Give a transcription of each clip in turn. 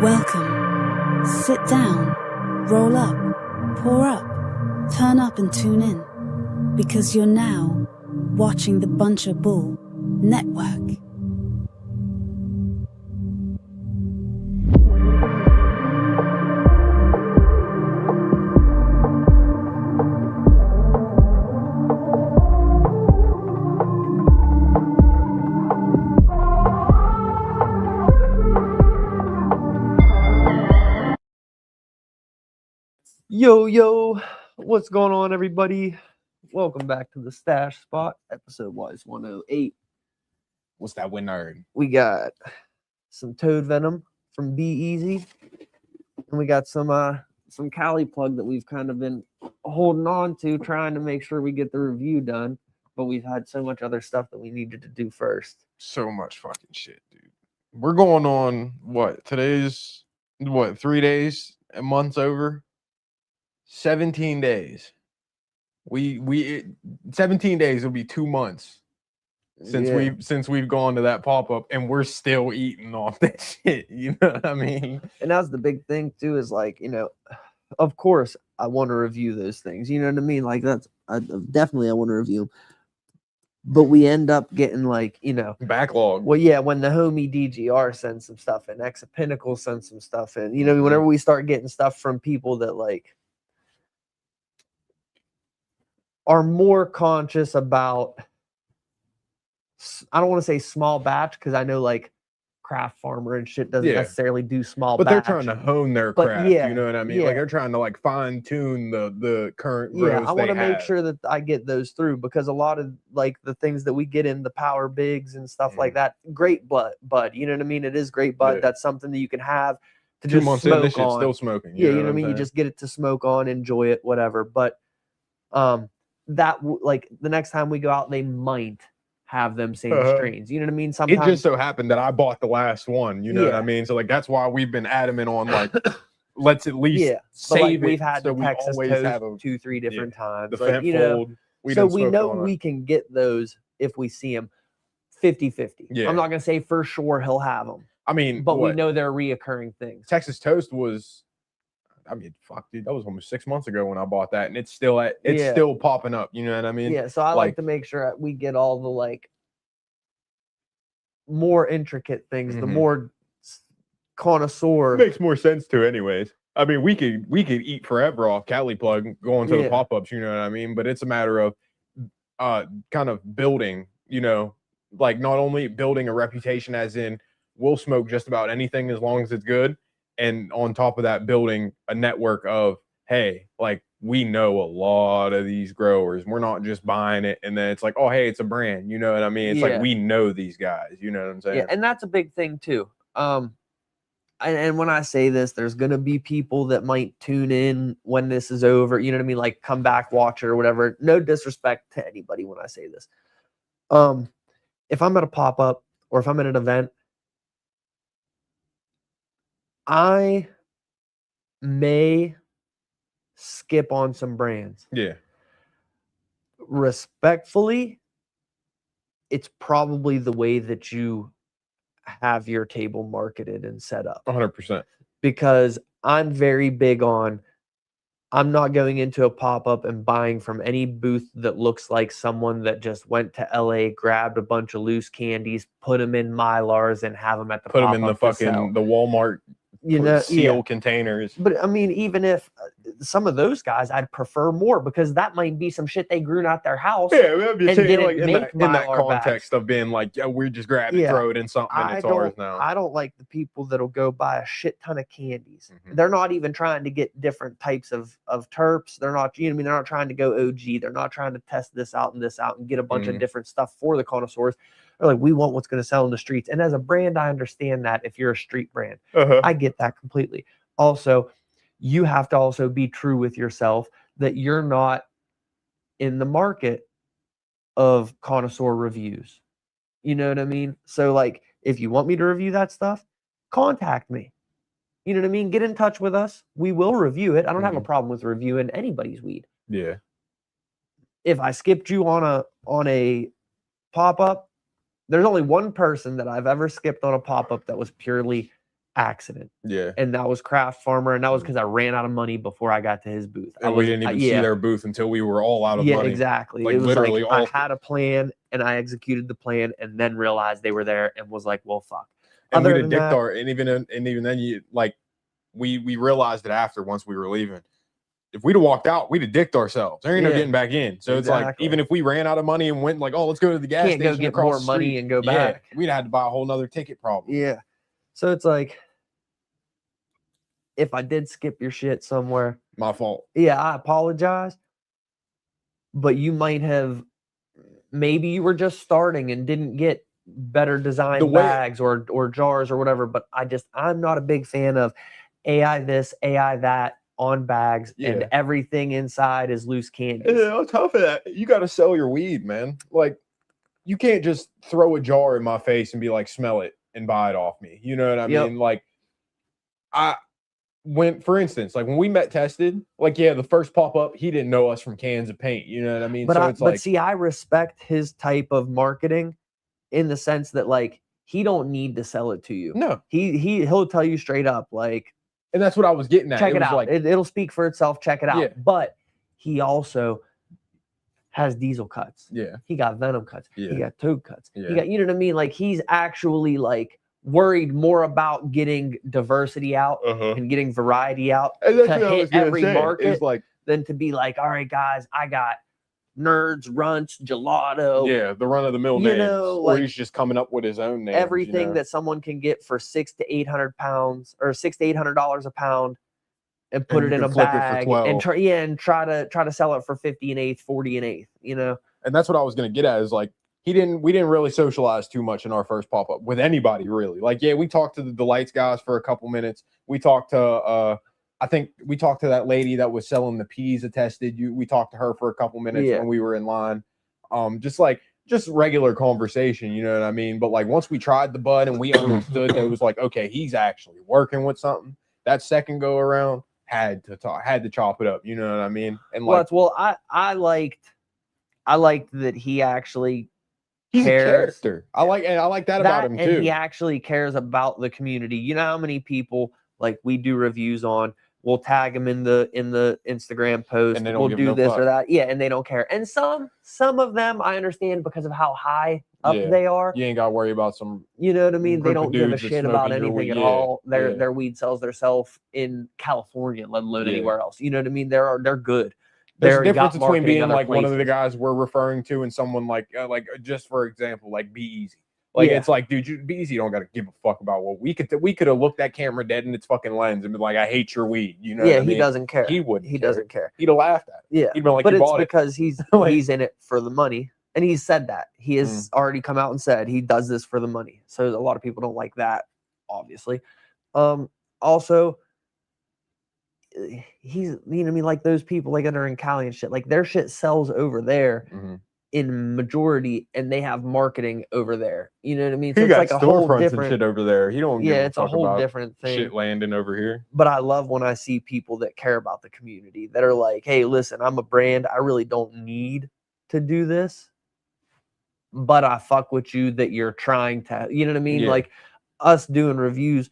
Welcome. Sit down, roll up, pour up, turn up and tune in. Because you're now watching the Buncher Bull Network. Yo, what's going on, everybody? Welcome back to the Stash Spot, episode wise 108. What's that nerd? We got some toad venom from Be Eazy, and we got some CaliPlug that we've kind of been holding on to, trying to make sure we get the review done. But we've had so much other stuff that we needed to do first. So much fucking shit, dude. We're going on today's 3 days, a month's over. 17 days. 17 days will be 2 months since we've gone to that pop-up, and we're still eating off that shit. You know what I mean? And that's the big thing too, is like, of course I want to review those things. You know what I mean? Like definitely I want to review them. But we end up getting Backlog. Well, yeah, when the homie DGR sends some stuff in, X of Pinnacle sends some stuff in. Whenever we start getting stuff from people that are more conscious about, I don't want to say small batch, because I know Craft Farmer and shit doesn't necessarily do small but batch. They're trying to hone their craft. You know what I mean? Yeah. Like they're trying to fine tune the current grows. I want to make sure that I get those through, because a lot of the things that we get in the power bigs and stuff like that, great bud. You know what I mean? It is great bud. Yeah. That's something that you can have to 2 just months smoke in, this shit's on. Still smoking. You know what I mean? You just get it to smoke on, enjoy it, whatever. But the next time we go out, they might have them same strains. You know what I mean? Sometimes it just so happened that I bought the last one. You know what I mean? So that's why we've been adamant on let's at least save it. We've had so the Texas always toast have 2-3 different times. The fold. So we know we can get those if we see them 50-50. Yeah. I'm not gonna say for sure he'll have them. I mean, but we know they're reoccurring things. Texas toast was, fuck, dude, that was almost 6 months ago when I bought that, and it's still popping up. You know what I mean? Yeah. So I like to make sure we get all the more intricate things, the more connoisseur. It makes more sense to, anyways. I mean, we could eat forever off CaliPlug going to the pop-ups. You know what I mean? But it's a matter of kind of building. Not only building a reputation, as in we'll smoke just about anything as long as it's good. And on top of that, building a network of, hey, we know a lot of these growers. We're not just buying it and then it's oh, hey, it's a brand. You know what I mean? It's we know these guys. You know what I'm saying? Yeah, and that's a big thing too. And when I say this, there's gonna be people that might tune in when this is over. You know what I mean? Come back, watch it or whatever. No disrespect to anybody when I say this. If I'm at a pop-up or if I'm at an event, I may skip on some brands. Yeah. Respectfully, it's probably the way that you have your table marketed and set up. 100%. Because I'm very big on, I'm not going into a pop-up and buying from any booth that looks like someone that just went to LA, grabbed a bunch of loose candies, put them in Mylars, and have them at the pop-up. Put them in the fucking the Walmart seal containers. But I mean, even if some of those guys, I'd prefer more, because that might be some shit they grew out their house. Yeah, I'm saying, in that context of being we're just grabbing it, throw it in something, and it's ours now. I don't like the people that'll go buy a shit ton of candies. They're not even trying to get different types of terps. They're not, they're not trying to go OG. They're not trying to test this out and get a bunch of different stuff for the connoisseurs. They're we want what's going to sell in the streets. And as a brand, I understand that if you're a street brand. I get that completely. Also, you have to also be true with yourself that you're not in the market of connoisseur reviews. You know what I mean? So if you want me to review that stuff, contact me. You know what I mean? Get in touch with us. We will review it. I don't have a problem with reviewing anybody's weed. Yeah. If I skipped you on a pop-up, there's only one person that I've ever skipped on a pop-up that was purely accident. Yeah. And that was Craft Farmer, and that was because I ran out of money before I got to his booth. And we didn't even see their booth until we were all out of money. Yeah, exactly. Like, it was literally like I had a plan and I executed the plan and then realized they were there and was like, well, fuck. And we'd have dicked our, and even then you like we realized it after once we were leaving. If we'd have walked out, we'd have dicked ourselves. There ain't no getting back in. So it's like, even if we ran out of money and went like, oh, let's go to the gas station, go get more money and go back. We'd have had to buy a whole nother ticket problem. Yeah. So it's like, if I did skip your shit somewhere, my fault. Yeah, I apologize. But you might have, maybe you were just starting and didn't get better designed bags or jars or whatever. But I'm not a big fan of AI this, AI that on bags, and everything inside is loose candy. And on top of that, you got to sell your weed, man. Like, you can't just throw a jar in my face and be like, smell it and buy it off me. You know what I mean? Like, for instance, like when we met Tested, like, the first pop-up, he didn't know us from cans of paint. You know what I mean? But see, I respect his type of marketing in the sense that, like, he don't need to sell it to you. No. He'll tell you straight up, like, and that's what I was getting at. Check it out. Like, it'll speak for itself. Check it out. Yeah. But he also has diesel cuts. Yeah. He got venom cuts. Yeah. He got toad cuts. Yeah. He got, you know what I mean? Like, he's actually like worried more about getting diversity out and getting variety out to hit every market than to be like, all right, guys, I got Nerds, Runts, Gelato. Yeah, the run-of-the-mill names. Or like, he's just coming up with his own name. Everything that someone can get for $600 to $800 or $600 to $800 a pound, and put it in a bag and try to sell it for 50 an eighth, 40 an eighth. You know, and that's what I was gonna get at. Is like we didn't really socialize too much in our first pop-up with anybody really. Like, we talked to the Delights guys for a couple minutes. We talked to I think we talked to that lady that was selling the peas attested. We talked to her for a couple minutes when we were in line. Just regular conversation, you know what I mean? But like, once we tried the bud and we understood that it was like, okay, he's actually working with something. That second go around had to chop it up, you know what I mean? And like, I liked that he actually cares. A character. I like that about him too. And he actually cares about the community. You know how many people, like, we do reviews on, we'll tag them in the Instagram post, and we'll do this or that. Yeah, and they don't care. And some of them I understand because of how high up they are. You ain't got to worry about some. You know what I mean? They don't give a shit about anything at all. Their weed sells theirself in California, let alone anywhere else. You know what I mean? They're good. There's a difference between being like one of the guys we're referring to and someone like just for example, like Eazy. Like, it's like, dude, Eazy don't got to give a fuck about what we could have looked that camera dead in its fucking lens and been like, I hate your weed. You know what I mean? He doesn't care. He wouldn't. He doesn't care. He'd have laughed at it. Yeah. He'd been like, but it's because he's in it for the money. And he's said that. He has already come out and said he does this for the money. So a lot of people don't like that, obviously. Also, he's, you know what I mean, like those people like that are in Cali and shit, like their shit sells over there in majority, and they have marketing over there. You know what I mean? So it's like a whole different shit over there. He don't. It's a whole different thing. Shit landing over here. But I love when I see people that care about the community that are like, hey, listen, I'm a brand. I really don't need to do this, but I fuck with you that you're trying to. You know what I mean? Like us doing reviews.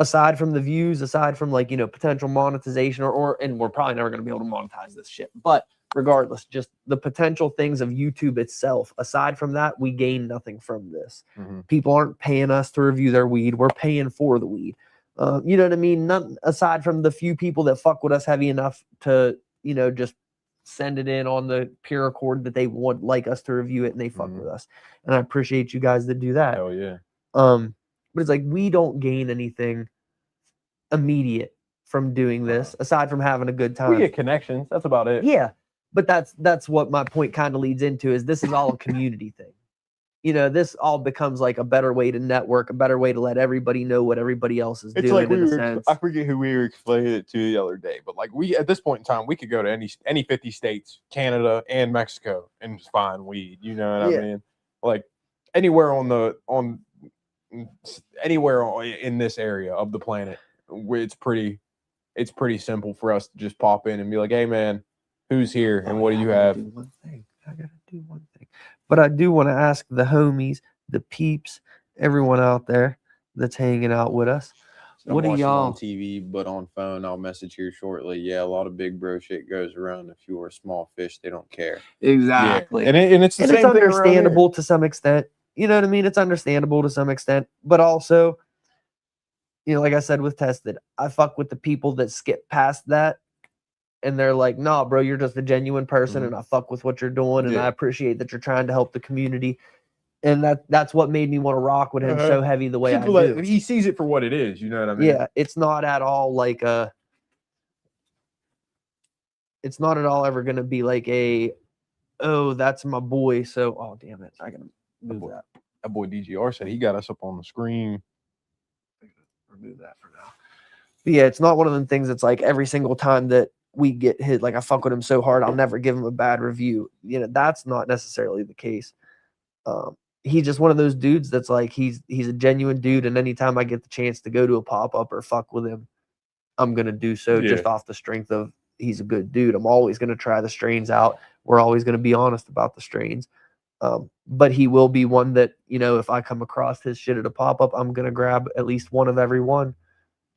Aside from the views, aside from like, you know, potential monetization and we're probably never going to be able to monetize this shit, but regardless, just the potential things of YouTube itself. Aside from that, we gain nothing from this. People aren't paying us to review their weed. We're paying for the weed. You know what I mean? None aside from the few people that fuck with us heavy enough to, you know, just send it in on the pure accord that they would like us to review it, and they fuck with us. And I appreciate you guys that do that. Hell yeah. But it's like, we don't gain anything immediate from doing this, aside from having a good time. We get connections. That's about it. Yeah. But that's what my point kind of leads into, is this is all a community thing. You know, this all becomes like a better way to network, a better way to let everybody know what everybody else is doing. Like in a sense. I forget who we were explaining it to the other day, but like at this point in time, we could go to any 50 states, Canada and Mexico, and just find weed. You know what I mean? Like anywhere anywhere in this area of the planet, it's pretty simple for us to just pop in and be like, hey man, who's here and what do you have? I gotta do one thing. But I do want to ask the homies, the peeps, everyone out there, that's hanging out with us. I'm What do watching y'all on TV, but on phone, I'll message here shortly. Yeah, a lot of big bro shit goes around. If you are a small fish, they don't care. exactly? Yeah. And it's the And same it's thing around here. understandable to some extent. You know what I mean? It's understandable to some extent, but also, you know, like I said with Tested, I fuck with the people that skip past that and they're like, nah, bro, you're just a genuine person and I fuck with what you're doing and I appreciate that you're trying to help the community. And that's what made me want to rock with him so heavy the way I do. He sees it for what it is, you know what I mean? Yeah, it's not at all like it's not at all ever gonna be like oh, that's my boy. So oh damn it, I gotta move that. That boy DGR said he got us up on the screen. Remove that for now. But yeah, it's not one of them things that's like every single time that we get hit, like I fuck with him so hard, I'll never give him a bad review. You know, that's not necessarily the case. He's just one of those dudes that's like he's a genuine dude, and anytime I get the chance to go to a pop-up or fuck with him, I'm gonna do so just off the strength of he's a good dude. I'm always gonna try the strains out. We're always gonna be honest about the strains. But he will be one that, you know, if I come across his shit at a pop-up, I'm gonna grab at least one of every one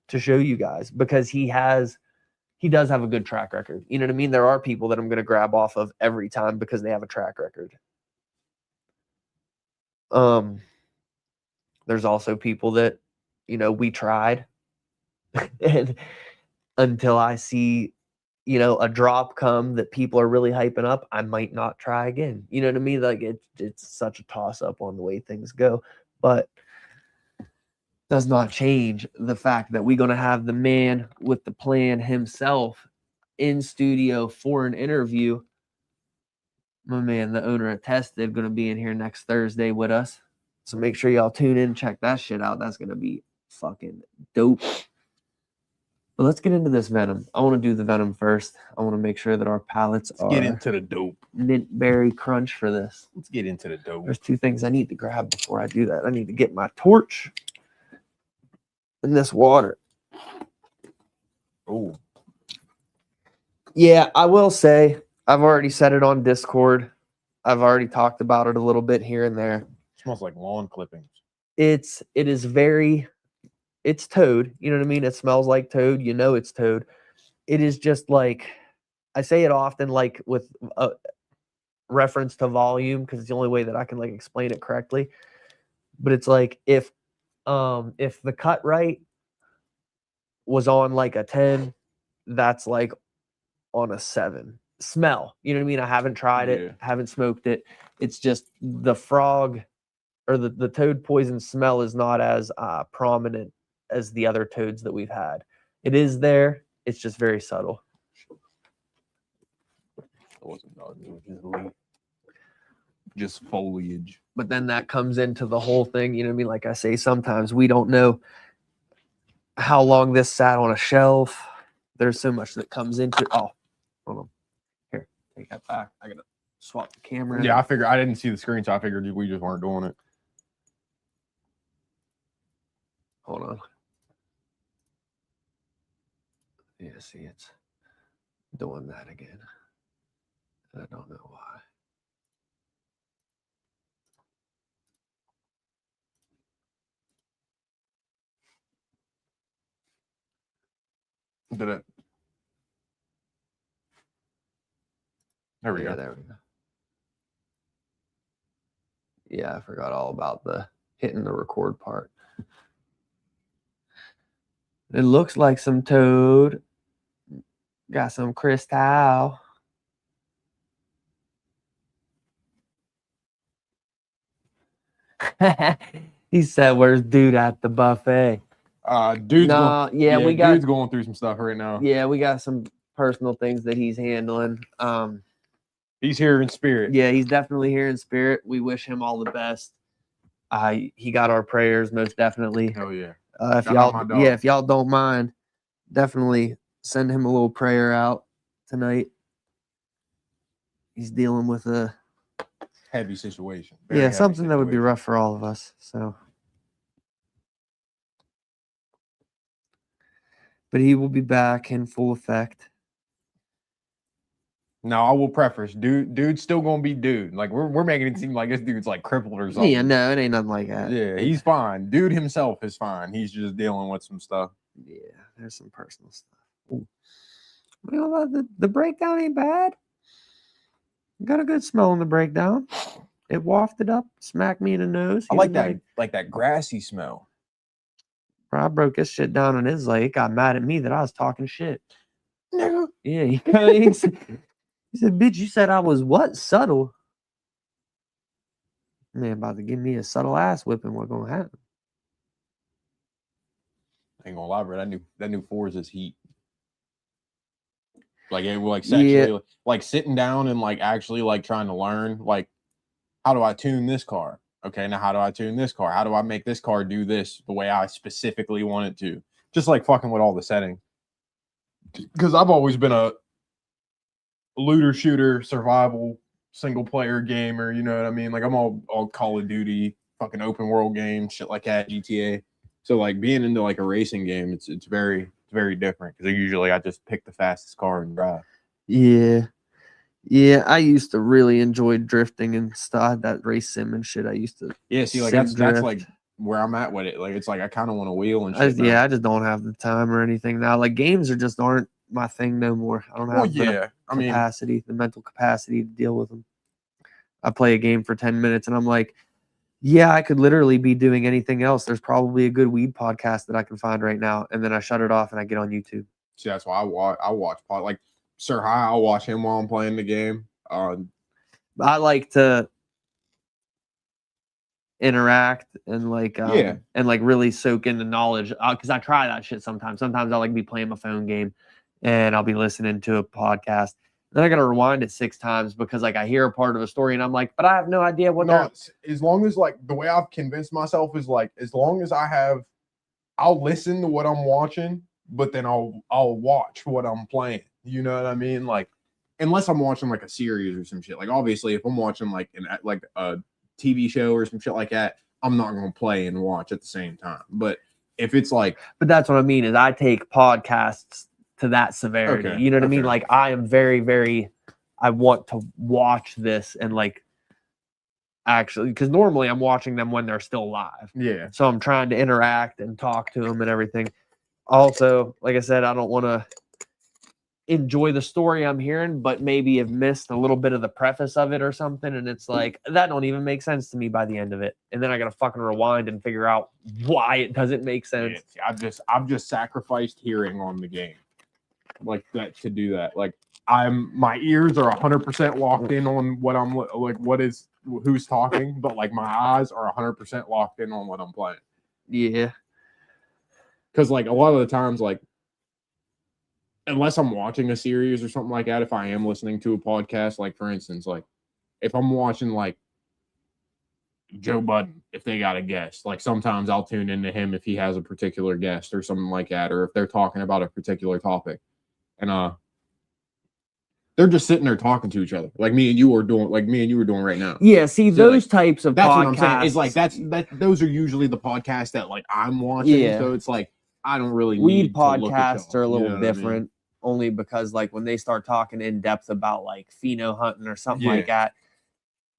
to show you guys because he does have a good track record. You know what I mean? There are people that I'm gonna grab off of every time because they have a track record. There's also people that, you know, we tried and until I see, you know, a drop come that people are really hyping up, I might not try again. You know what I mean? Like it's such a toss up on the way things go, but does not change the fact that we're going to have the man with the plan himself in studio for an interview. My man, the owner of Tested, going to be in here next Thursday with us. So make sure y'all tune in, check that shit out. That's going to be fucking dope. But let's get into this venom. I want to do the venom first. I want to make sure that our palates are Get into the dope. Mint berry crunch for this. Let's get into the dope. There's two things I need to grab before I do that. I need to get my torch and this water. Oh. Yeah, I will say I've already said it on Discord. I've already talked about it a little bit here and there. It smells like lawn clippings. It's toad. You know what I mean? It smells like toad. You know it's toad. It is just like, I say it often like with a reference to volume because it's the only way that I can like explain it correctly. But it's like if the cut right was on like a 10, that's like on a 7. Smell, you know what I mean? I haven't tried it, haven't smoked it. It's just the frog or the toad poison smell is not as prominent as the other toads that we've had. It is there. It's just very subtle. It wasn't dog, it was just leaf. Just foliage. But then that comes into the whole thing. You know what I mean? Like I say, sometimes we don't know how long this sat on a shelf. There's so much that comes into. Oh, hold on. Here, take that back. I gotta swap the camera. Yeah, I figured I didn't see the screen, so I figured we just weren't doing it. Hold on. Yeah, see, it's doing that again. I don't know why. Did it? There we go. There we go. Yeah, I forgot all about the hitting the record part. It looks like some toad. Got some crystal. He said, "Where's dude at the buffet?" Dude's dude's going through some stuff right now. Yeah, we got some personal things that he's handling. He's here in spirit. Yeah, he's definitely here in spirit. We wish him all the best. He got our prayers, most definitely. Oh yeah. If y'all don't mind, definitely send him a little prayer out tonight. He's dealing with a heavy situation. Something that would be rough for all of us. So, but he will be back in full effect. No, I will preface, dude's still gonna be dude. Like we're making it seem like this dude's like crippled or something. Yeah, no, it ain't nothing like that. Yeah, he's fine. Dude himself is fine. He's just dealing with some stuff. Yeah, there's some personal stuff. Ooh. Well, the breakdown ain't bad. Got a good smell in the breakdown. It wafted up, smacked me in the nose. I like that, like that grassy smell. Bro, I broke this shit down and his like, it got mad at me that I was talking shit. Nigga. Yeah, he said, bitch, you said I was what? Subtle. Man, about to give me a subtle ass whipping. What gonna happen? I ain't gonna lie, bro. That new Forza's heat. Like it like sexually, like sitting down and like actually like trying to learn, like, how do I tune this car? Okay, now how do I tune this car? How do I make this car do this the way I specifically want it to? Just like fucking with all the settings. Because I've always been a looter shooter, survival, single player gamer. You know what I mean? Like I'm all Call of Duty, fucking open world games, shit like that, GTA. So like being into like a racing game, it's very different because usually I just pick the fastest car and drive. Yeah. Yeah, I used to really enjoy drifting and stuff. That race sim and shit. I used to. Yeah, see, like that's like where I'm at with it. Like it's like I kind of want to wheel and shit. I just don't have the time or anything now. Like games just aren't my thing no more. I don't have the mental capacity to deal with them. I play a game for 10 minutes and I'm like, yeah, I could literally be doing anything else. There's probably a good weed podcast that I can find right now, and then I shut it off and I get on YouTube. See, that's why I watch like Sir High. I'll watch him while I'm playing the game. I like to interact and like and like really soak in the knowledge because I try that shit sometimes. Sometimes I like be playing my phone game and I'll be listening to a podcast. Then I gotta rewind it 6 times because like I hear a part of a story and I'm like, but I have no idea what. No, as long as like the way I've convinced myself is like as long as I'll listen to what I'm watching, but then I'll watch what I'm playing. You know what I mean? Like unless I'm watching like a series or some shit. Like obviously if I'm watching like a TV show or some shit like that, I'm not gonna play and watch at the same time. But if it's like, but that's what I mean is I take podcasts to that severity. Okay, you know what I mean? Like I am very I want to watch this and like actually because normally I'm watching them when they're still live. Yeah. So I'm trying to interact and talk to them and everything. Also, like I said, I don't want to enjoy the story I'm hearing, but maybe have missed a little bit of the preface of it or something. And it's like that don't even make sense to me by the end of it. And then I gotta fucking rewind and figure out why it doesn't make sense. Yeah, I've just sacrificed hearing on the game. Like that to do that. Like my ears are 100% locked in on what I'm like who's talking, but like my eyes are 100% locked in on what I'm playing. Yeah. Because like a lot of the times, like unless I'm watching a series or something like that, if I am listening to a podcast, like for instance, like if I'm watching like Joe Budden, if they got a guest, like sometimes I'll tune into him if he has a particular guest or something like that, or if they're talking about a particular topic. And they're just sitting there talking to each other, like me and you were doing right now. Yeah, see, so those like, types of that's podcasts. What I'm saying is like those are usually the podcasts that like I'm watching. Yeah. So it's like I don't really weed podcasts are a little different, only because like when they start talking in depth about like pheno hunting or something like that,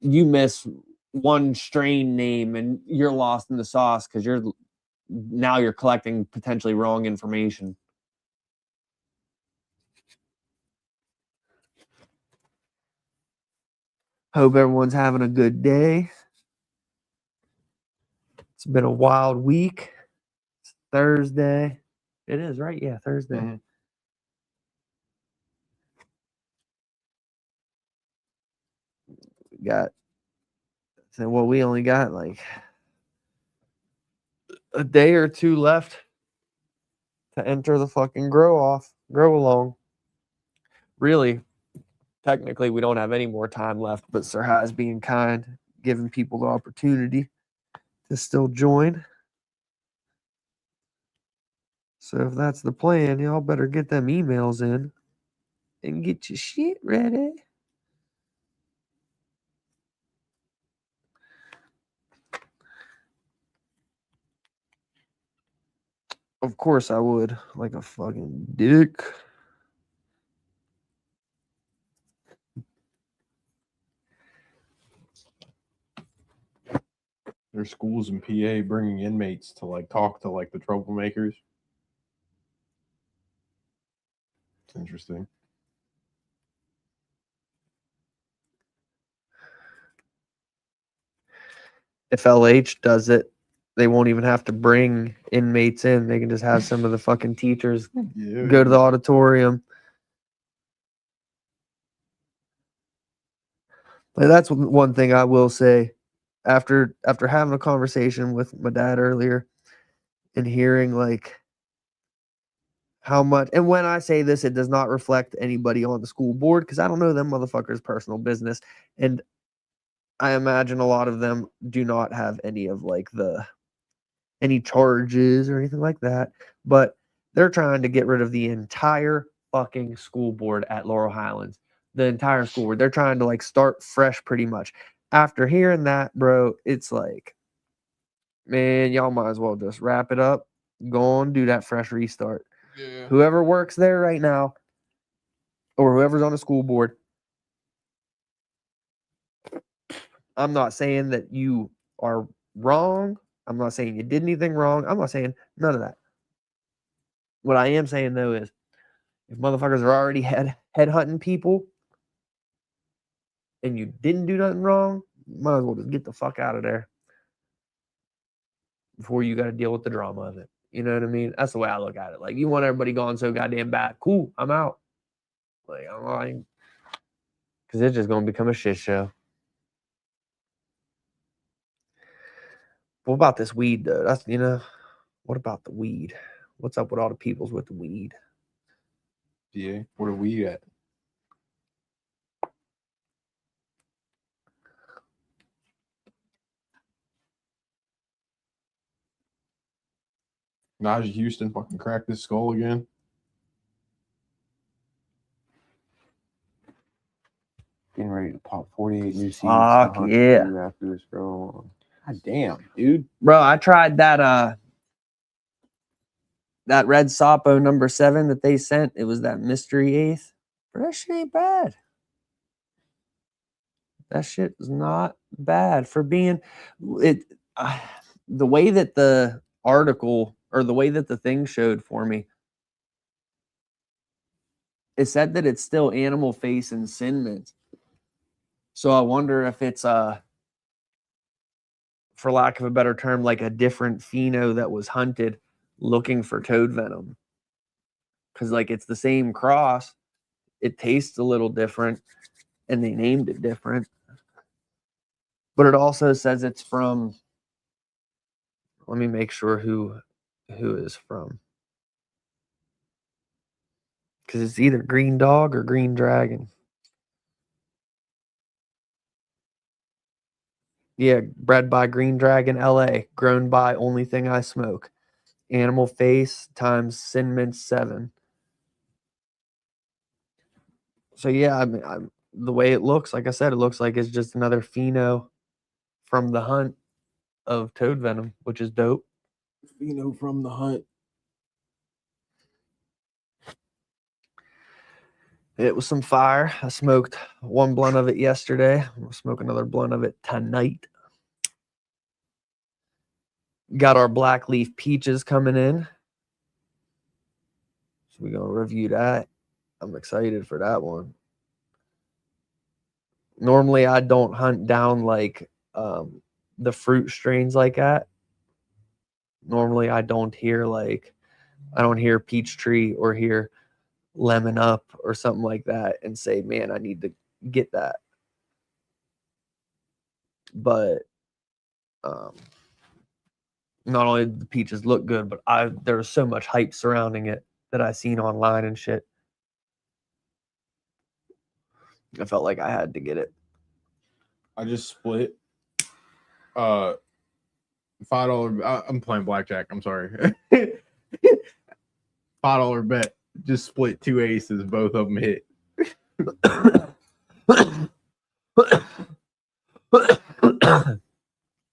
you miss one strain name and you're lost in the sauce because you're collecting potentially wrong information. Hope everyone's having a good day. It's been a wild week. It's Thursday. It is, right? Yeah, Thursday. Mm-hmm. We only got like a day or two left to enter the fucking grow along. Really, technically, we don't have any more time left, but Sir High's being kind, giving people the opportunity to still join. So if that's the plan, y'all better get them emails in and get your shit ready. Of course I would, like a fucking dick. There's schools in PA bringing inmates to like talk to like the troublemakers. It's interesting. If LH does it, they won't even have to bring inmates in. They can just have some of the fucking teachers go to the auditorium. Like, that's one thing I will say. After having a conversation with my dad earlier and hearing like how much, and when I say this, it does not reflect anybody on the school board because I don't know them motherfuckers' personal business, and I imagine a lot of them do not have any of like any charges or anything like that, but they're trying to get rid of the entire fucking school board at Laurel Highlands. The entire school board. They're trying to like start fresh pretty much. After hearing that, bro, it's like, man, y'all might as well just wrap it up, go on, do that fresh restart. Yeah. Whoever works there right now, or whoever's on the school board, I'm not saying that you are wrong. I'm not saying you did anything wrong. I'm not saying none of that. What I am saying, though, is if motherfuckers are already headhunting people and you didn't do nothing wrong, you might as well just get the fuck out of there before you got to deal with the drama of it. You know what I mean? That's the way I look at it. Like, you want everybody gone so goddamn bad. Cool, I'm out. Like, I'm like, because it's just going to become a shit show. What about this weed, though? That's, what about the weed? What's up with all the peoples with the weed? Yeah, where are we at? Najee Houston fucking cracked his skull again. Getting ready to pop 48 new seeds. Fuck yeah. After this, bro. God damn, dude. Bro, I tried that Red Sapo number 7 that they sent. It was that mystery eighth. But that shit ain't bad. That shit is not bad for being it. The way that the article or the way that the thing showed for me, it said that it's still animal face and sin mint. So I wonder if it's for lack of a better term, like a different pheno that was hunted looking for toad venom. Because like it's the same cross, it tastes a little different, and they named it different. But it also says it's from. Let me make sure who is from. Because it's either Green Dog or Green Dragon. Yeah, bred by Green Dragon LA, grown by Only Thing I Smoke. Animal face times Sin Mint 7. So yeah, I mean, the way it looks, like I said, it looks like it's just another pheno from the hunt of toad venom, which is dope. Pheno from the hunt. It was some fire. I smoked one blunt of it yesterday. I'm gonna smoke another blunt of it tonight. Got our black leaf peaches coming in. So we're gonna review that. I'm excited for that one. Normally I don't hunt down like the fruit strains like that. Normally I don't hear peach tree or hear lemon up or something like that and say, man, I need to get that. But not only did the peaches look good, but there was so much hype surrounding it that I seen online and shit. I felt like I had to get it. I just split $5. I'm playing blackjack. I'm sorry. $5 bet. Just split 2 aces. Both of them hit.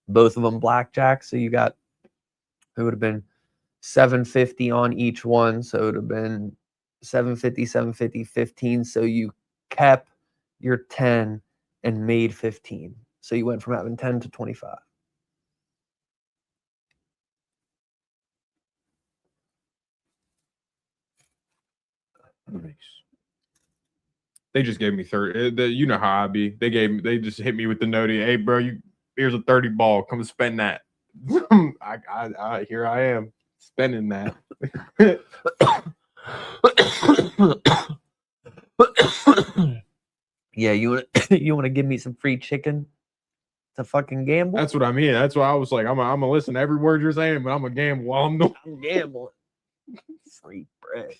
Both of them blackjack. So you got, it would have been $750 on each one. So it would have been $750, 15. So you kept your 10 and made 15. So you went from having 10 to 25. Nice. They just gave me 30. You know how I be. They just hit me with the note. Hey, bro, here's a 30 ball. Come spend that. Here I am spending that. Yeah, you want to give me some free chicken to fucking gamble? That's what I mean. That's why I was like, I'm gonna listen to every word you're saying, but I'm gonna gamble while I'm doing. I'm gambling. Free bread.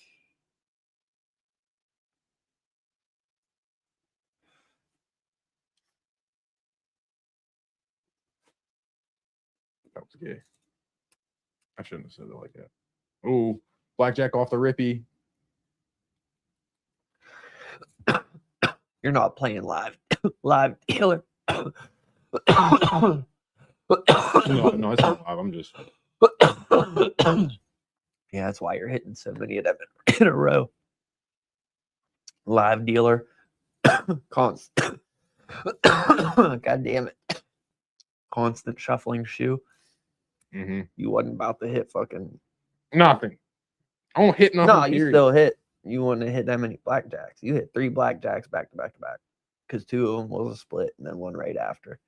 That was gay. I shouldn't have said it like that. Oh, blackjack off the rippy. You're not playing live dealer. No, it's not live. I'm just. Yeah, that's why you're hitting so many of them in a row. Live dealer. Constant. God damn it. Constant shuffling shoe. Mm-hmm. You wasn't about to hit fucking nothing. I won't hit nothing. No, you still hit. You wouldn't have hit that many blackjacks. You hit 3 blackjacks back to back to back. Because 2 of them was a split and then 1 right after.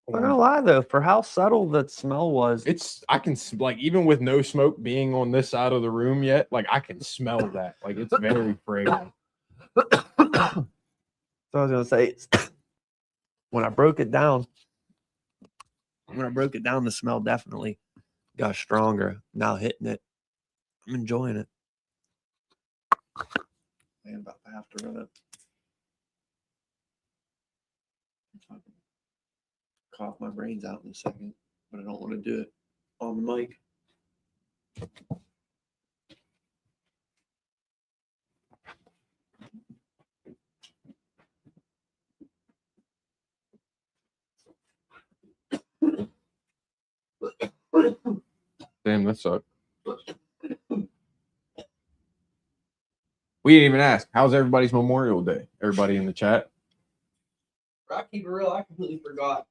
I'm not gonna lie though, for how subtle that smell was, I can like, even with no smoke being on this side of the room yet, like I can smell that. Like it's very fragrant. So I was gonna say, when I broke it down, the smell definitely got stronger. Now hitting it, I'm enjoying it. I'm about to have to run it. Cough my brains out in a second, but I don't want to do it on the mic. Damn, that sucked. We didn't even ask. How's everybody's Memorial Day? Everybody in the chat. I keep it real. I completely forgot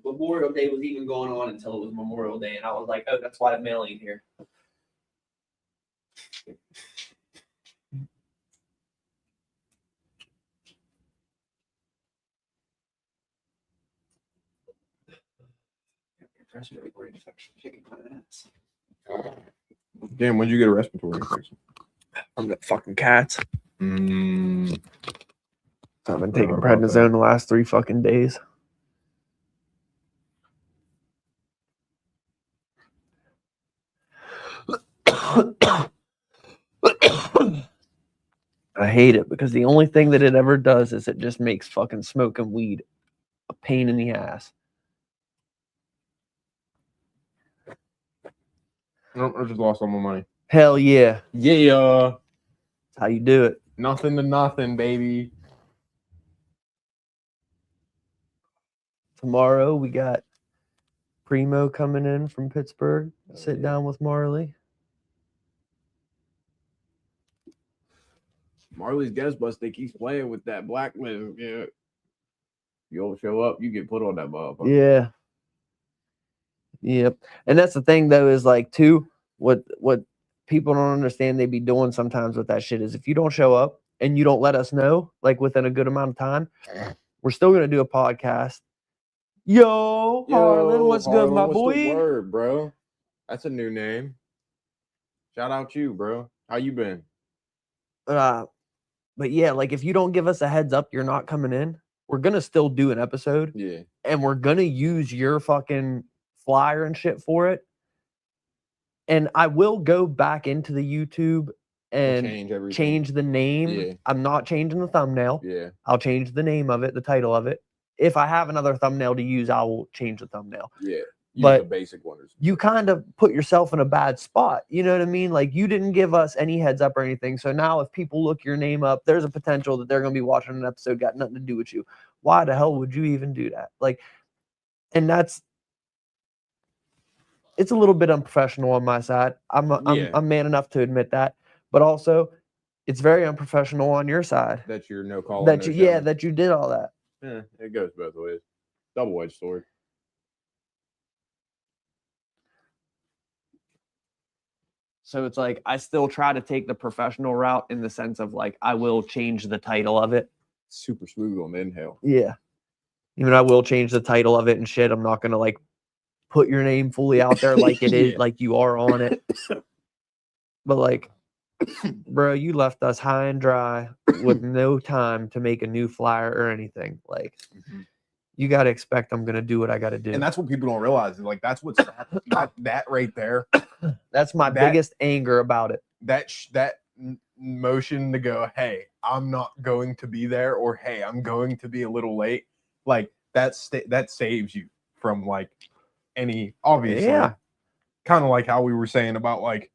Memorial Day was even going on until it was Memorial Day, and I was like, "Oh, that's why the mail ain't here." Respiratory infection kicking my ass. Damn, when'd you get a respiratory infection? From the fucking cats. I've been taking about prednisone the last 3 fucking days. I hate it because the only thing that it ever does is it just makes fucking smoking weed a pain in the ass. Nope, I just lost all my money. Hell yeah. Yeah. That's how you do it. Nothing to nothing, baby. Tomorrow we got Primo coming in from Pittsburgh. Sit down with Marley. Marley's guest bus, they keep playing with that blacklist. Yeah. You don't show up, you get put on that motherfucker. Yeah. Yep. And that's the thing though, is like too, what people don't understand they be doing sometimes with that shit is if you don't show up and you don't let us know, like within a good amount of time, we're still gonna do a podcast. Yo, Harlan, what's good, my boy? The word, bro? That's a new name. Shout out you, bro. How you been? But yeah, like if you don't give us a heads up, you're not coming in. We're gonna still do an episode. Yeah. And we're gonna use your fucking flyer and shit for it. And I will go back into the YouTube and change the name. Yeah. I'm not changing the thumbnail. Yeah. I'll change the name of it, the title of it. If I have another thumbnail to use, I will change the thumbnail. Yeah. But the basic one. You kind of put yourself in a bad spot. You know what I mean? Like you didn't give us any heads up or anything. So now if people look your name up, there's a potential that they're going to be watching an episode got nothing to do with you. Why the hell would you even do that? Like, and it's a little bit unprofessional on my side. I'm man enough to admit that, but also it's very unprofessional on your side that you're no calling. That you did all that. Yeah, it goes both ways. Double-edged sword. So it's like I still try to take the professional route in the sense of like I will change the title of it. Super smooth on the inhale. Yeah. Even I will change the title of it and shit. I'm not gonna like put your name fully out there like it is, like you are on it. But like, bro, you left us high and dry with no time to make a new flyer or anything. Like, you got to expect I'm going to do what I got to do. And that's what people don't realize. Like, that's what's that right there. That's my biggest anger about it. That motion to go, hey, I'm not going to be there, or hey, I'm going to be a little late. Like, that saves you from like any, obviously, kind of like how we were saying about like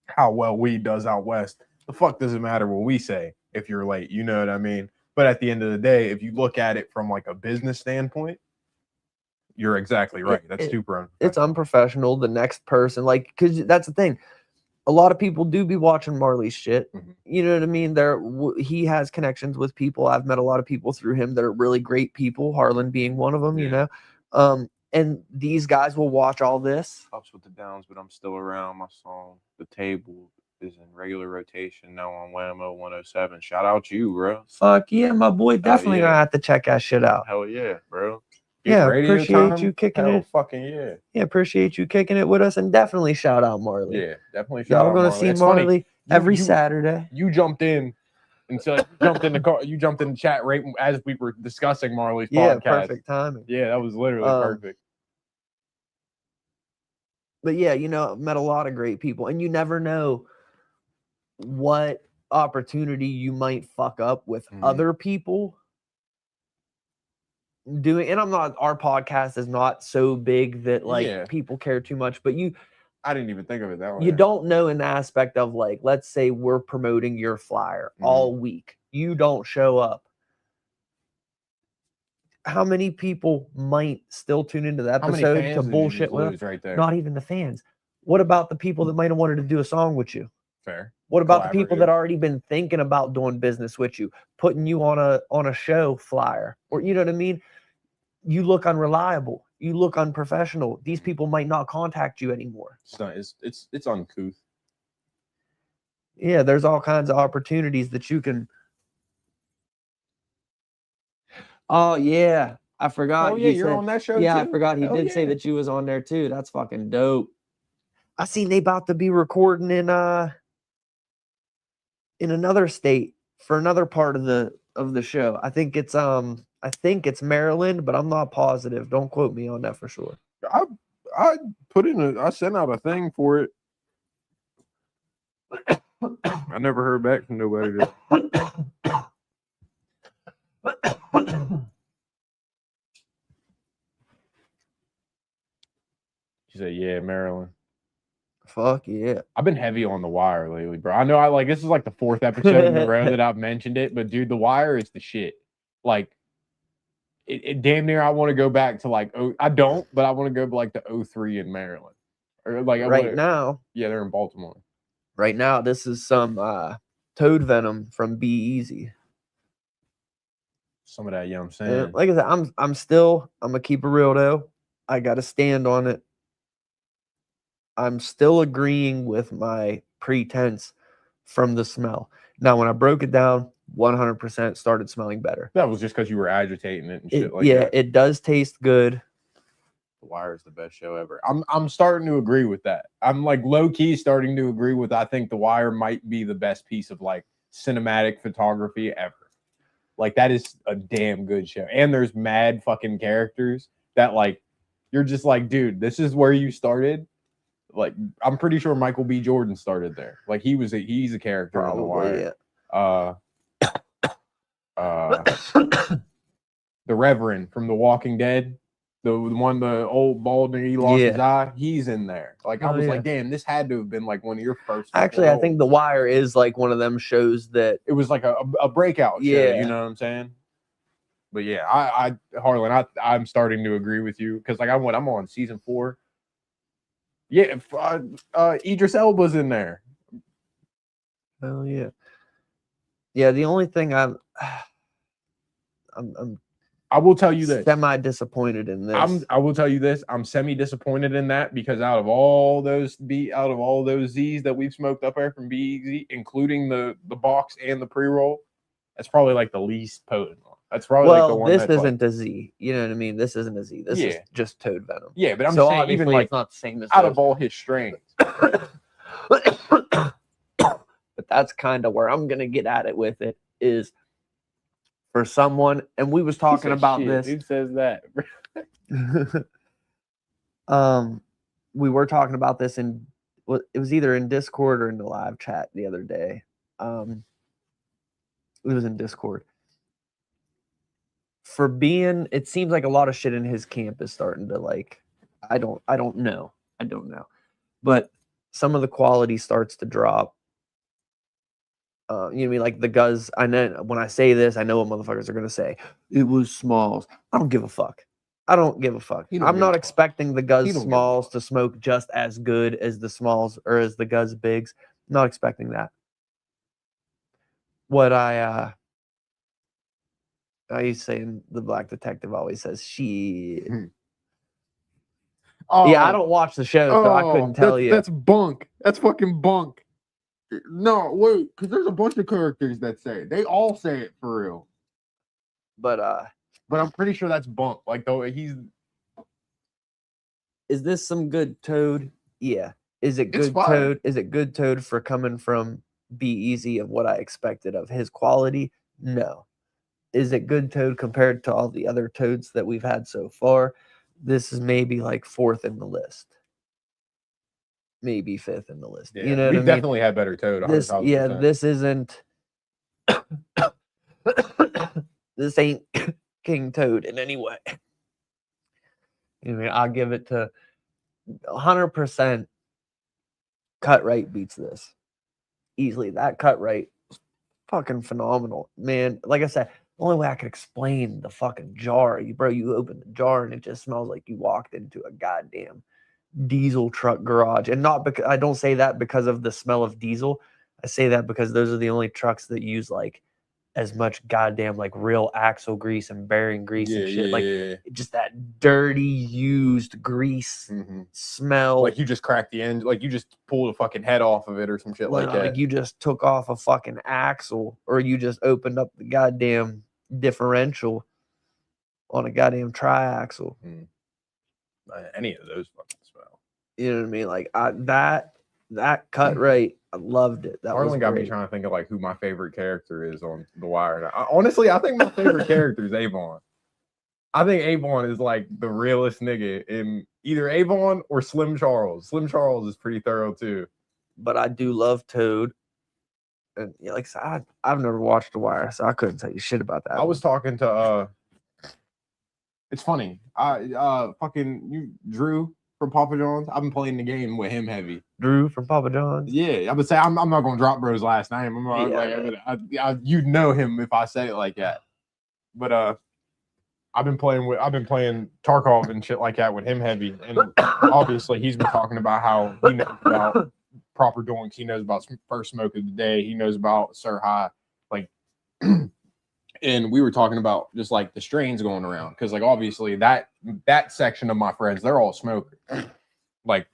how well weed does out west. The fuck does it matter what we say if you're late? You know what I mean? But at the end of the day, if you look at it from like a business standpoint, you're exactly right. That's super unprofessional. It's unprofessional. The next person, like, because that's the thing. A lot of people do be watching Marley's shit. You know what I mean? He has connections with people. I've met a lot of people through him that are really great people, Harlan being one of them, you know? And these guys will watch all this. Ups with the downs, but I'm still around. My song, The Table, is in regular rotation now on Whammo 107. Shout out you, bro. Fuck yeah, my boy. Definitely gonna have to check that shit out. Hell yeah, bro. Yeah, appreciate you kicking it. Fucking yeah. Yeah, appreciate you kicking it with us, and definitely shout out Marley. Yeah, definitely shout out Marley. Y'all gonna see Marley every Saturday. You jumped in. And so you jumped in the car. You jumped in the chat right as we were discussing Marley's podcast. Yeah, perfect timing. Yeah, that was literally perfect. But yeah, you know, I've met a lot of great people, and you never know what opportunity you might fuck up with other people doing. And our podcast is not so big that like people care too much, but I didn't even think of it that way. You don't know in the aspect of like, let's say we're promoting your flyer all week. You don't show up. How many people might still tune into the episode to bullshit with right there? Not even the fans. What about the people that might have wanted to do a song with you? Fair. What about the people that already been thinking about doing business with you, putting you on a show flyer? Or you know what I mean? You look unreliable. You look unprofessional. These people might not contact you anymore. It's uncouth. Yeah, there's all kinds of opportunities that you can. Oh yeah, I forgot. Oh yeah, you're on that show. Yeah, too? I forgot. He did say that you was on there too. That's fucking dope. I seen they about to be recording in another state for another part of the show. I think it's Maryland, but I'm not positive. Don't quote me on that for sure. I sent out a thing for it. I never heard back from nobody. She said, "Yeah, Maryland." Fuck yeah! I've been heavy on The Wire lately, bro. I know this is like the 4th episode in a row that I've mentioned it, but dude, The Wire is the shit. Like, it damn near I want to go back to like I don't, but I want to go like to 03 in Maryland, or like now. Yeah, they're in Baltimore. Right now, this is some toad venom from Eazy. Some of that, you know what I'm saying? Like I said, I'm gonna keep it real though. I gotta stand on it. I'm still agreeing with my pretense from the smell. Now, when I broke it down, 100% started smelling better. That was just because you were agitating it and shit like that. Yeah, it does taste good. The Wire is the best show ever. I'm starting to agree with that. I'm like low key starting to agree with. I think The Wire might be the best piece of like cinematic photography ever. Like that is a damn good show, and there's mad fucking characters that like you're just like, dude, this is where you started. Like I'm pretty sure Michael B. Jordan started there. Like he's a character on The Wire. The Reverend from The Walking Dead, the old bald and he lost his eye, he's in there. Like I was like, damn, this had to have been like one of your first. Actually, I think The Wire is like one of them shows that it was like a breakout show. You know what I'm saying? But yeah, Harlan, I'm starting to agree with you because like I'm on season 4. Yeah, Idris Elba's in there. Oh yeah. Yeah, the only thing I'm I will tell you this. Semi disappointed in this. I will tell you this. I'm semi disappointed in that because out of all those Z's that we've smoked up there from Eazy, including the box and the pre-roll, that's probably like the least potent one. That's probably like the one this that's isn't a Z. You know what I mean? This isn't a Z. This is just toad venom. Yeah, but I'm so saying even like it's not the same as out of all his strains. But that's kind of where I'm gonna get at it with it is for someone, and we was talking about this. Who says that? We were talking about this it was either in Discord or in the live chat the other day. It was in Discord. It seems like a lot of shit in his camp is starting to like, I don't know. But some of the quality starts to drop. You know what I mean? Like the Guz, I know when I say this, I know what motherfuckers are gonna say. It was Smalls. I don't give a fuck. I'm not expecting the Guz Smalls to smoke just as good as the Smalls or as the Guz Bigs. Not expecting that. What I used to say, in the Black Detective always says, "She." Oh, yeah, I don't watch the show, so I couldn't tell you. That's bunk. That's fucking bunk. No, wait, because there's a bunch of characters that say it. They all say it for real. But I'm pretty sure that's bunk. Like though is this some good toad? Yeah. Is it good toad? Is it good toad for coming from Eazy of what I expected of his quality? No. Is it good toad compared to all the other toads that we've had so far? This is maybe like 4th in the list. Maybe 5th in the list. Yeah, you know we what definitely had better toad. This isn't this ain't King Toad in any way. I mean, I'll give it to 100%. Cut rate beats this easily. That cut rate is fucking phenomenal, man. Like I said, the only way I could explain the fucking jar, you open the jar and it just smells like you walked into a goddamn diesel truck garage. And not because I don't say that because of the smell of diesel. I say that because those are the only trucks that use like as much goddamn like real axle grease and bearing grease and shit. Just that dirty used grease smell. Like you just cracked the end, like you just pulled a fucking head off of it or some shit like that. Like you just took off a fucking axle, or you just opened up the goddamn differential on a goddamn triaxle. Any of those fucking smell. You know what I mean? Like that cut rate, I loved it. That Harlan got me trying to think of like who my favorite character is on The Wire. Honestly, I think my favorite character is Avon. I think Avon is like the realest nigga in either Avon or Slim Charles. Slim Charles is pretty thorough too. But I do love Toad. And yeah, like I said, I've never watched The Wire, so I couldn't tell you shit about that. I was talking to it's funny. Drew from Papa John's. I've been playing the game with him heavy. Drew from Papa John's. Yeah, I would say I'm not gonna drop bro's last name. You'd know him if I say it like that. But I've been playing Tarkov and shit like that with him heavy, and obviously he's been talking about how he knows about proper doinks. He knows about first smoke of the day. He knows about Sir High, like. And we were talking about just like the strains going around because like obviously that section of my friends, they're all smokers. Like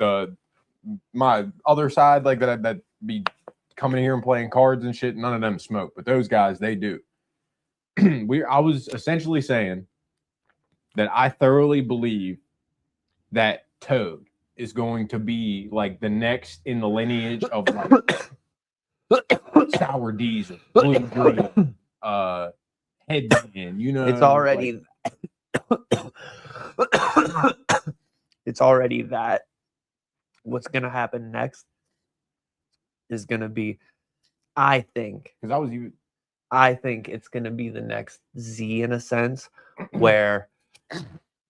my other side, like that be coming here and playing cards and shit, none of them smoke, but those guys, they do. I was essentially saying that I thoroughly believe that Toad is going to be like the next in the lineage of like sour diesel, blue green, headband, you know, it's already it's already that. What's gonna happen next is gonna be, I think it's gonna be the next Z in a sense, where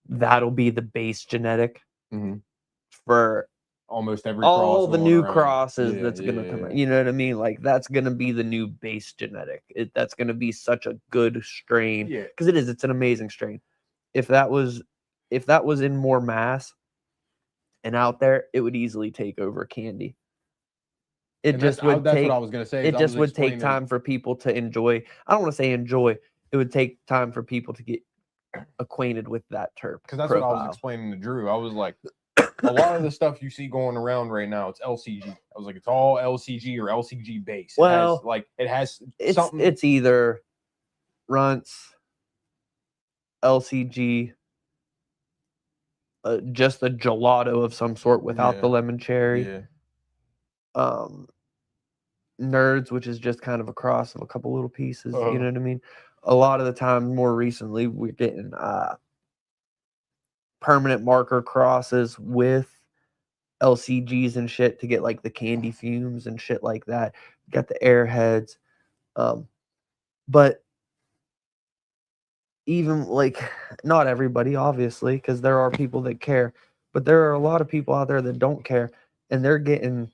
that'll be the base genetic for almost every all the new around. Crosses that's gonna come out. You know what I mean? Like that's gonna be the new base genetic. That's gonna be such a good strain because it's an amazing strain. If that was in more mass and out there, it would easily take over Candy. That's what I was gonna say. It just would take time for people to enjoy. I don't want to say enjoy. It would take time for people to get acquainted with that terp. Because that's profile. what I was explaining to Drew. I was like, a lot of the stuff you see going around right now, it's LCG. I was like, it's all LCG or LCG base. Well, it has something. It's either runts, LCG, just a gelato of some sort without the lemon cherry. Yeah. Nerds, which is just kind of a cross of a couple little pieces. You know what I mean? A lot of the time, more recently, we're getting permanent marker crosses with LCGs and shit to get like the candy fumes and shit like that. Got the airheads. But even like not everybody, obviously, because there are people that care, but there are a lot of people out there that don't care, and they're getting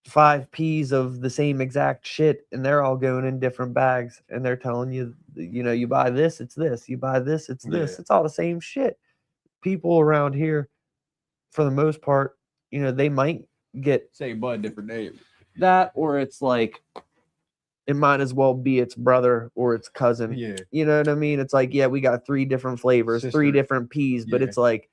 5 Ps of the same exact shit, and they're all going in different bags, and they're telling you, you know, you buy this, it's this, you buy this, it's this. It's all the same shit. People around here, for the most part, you know, they might get Say bud different name. That, or it's like it might as well be its brother or its cousin. Yeah. You know what I mean? It's like, yeah, we got 3 different flavors, Sister. 3 different Ps, but it's like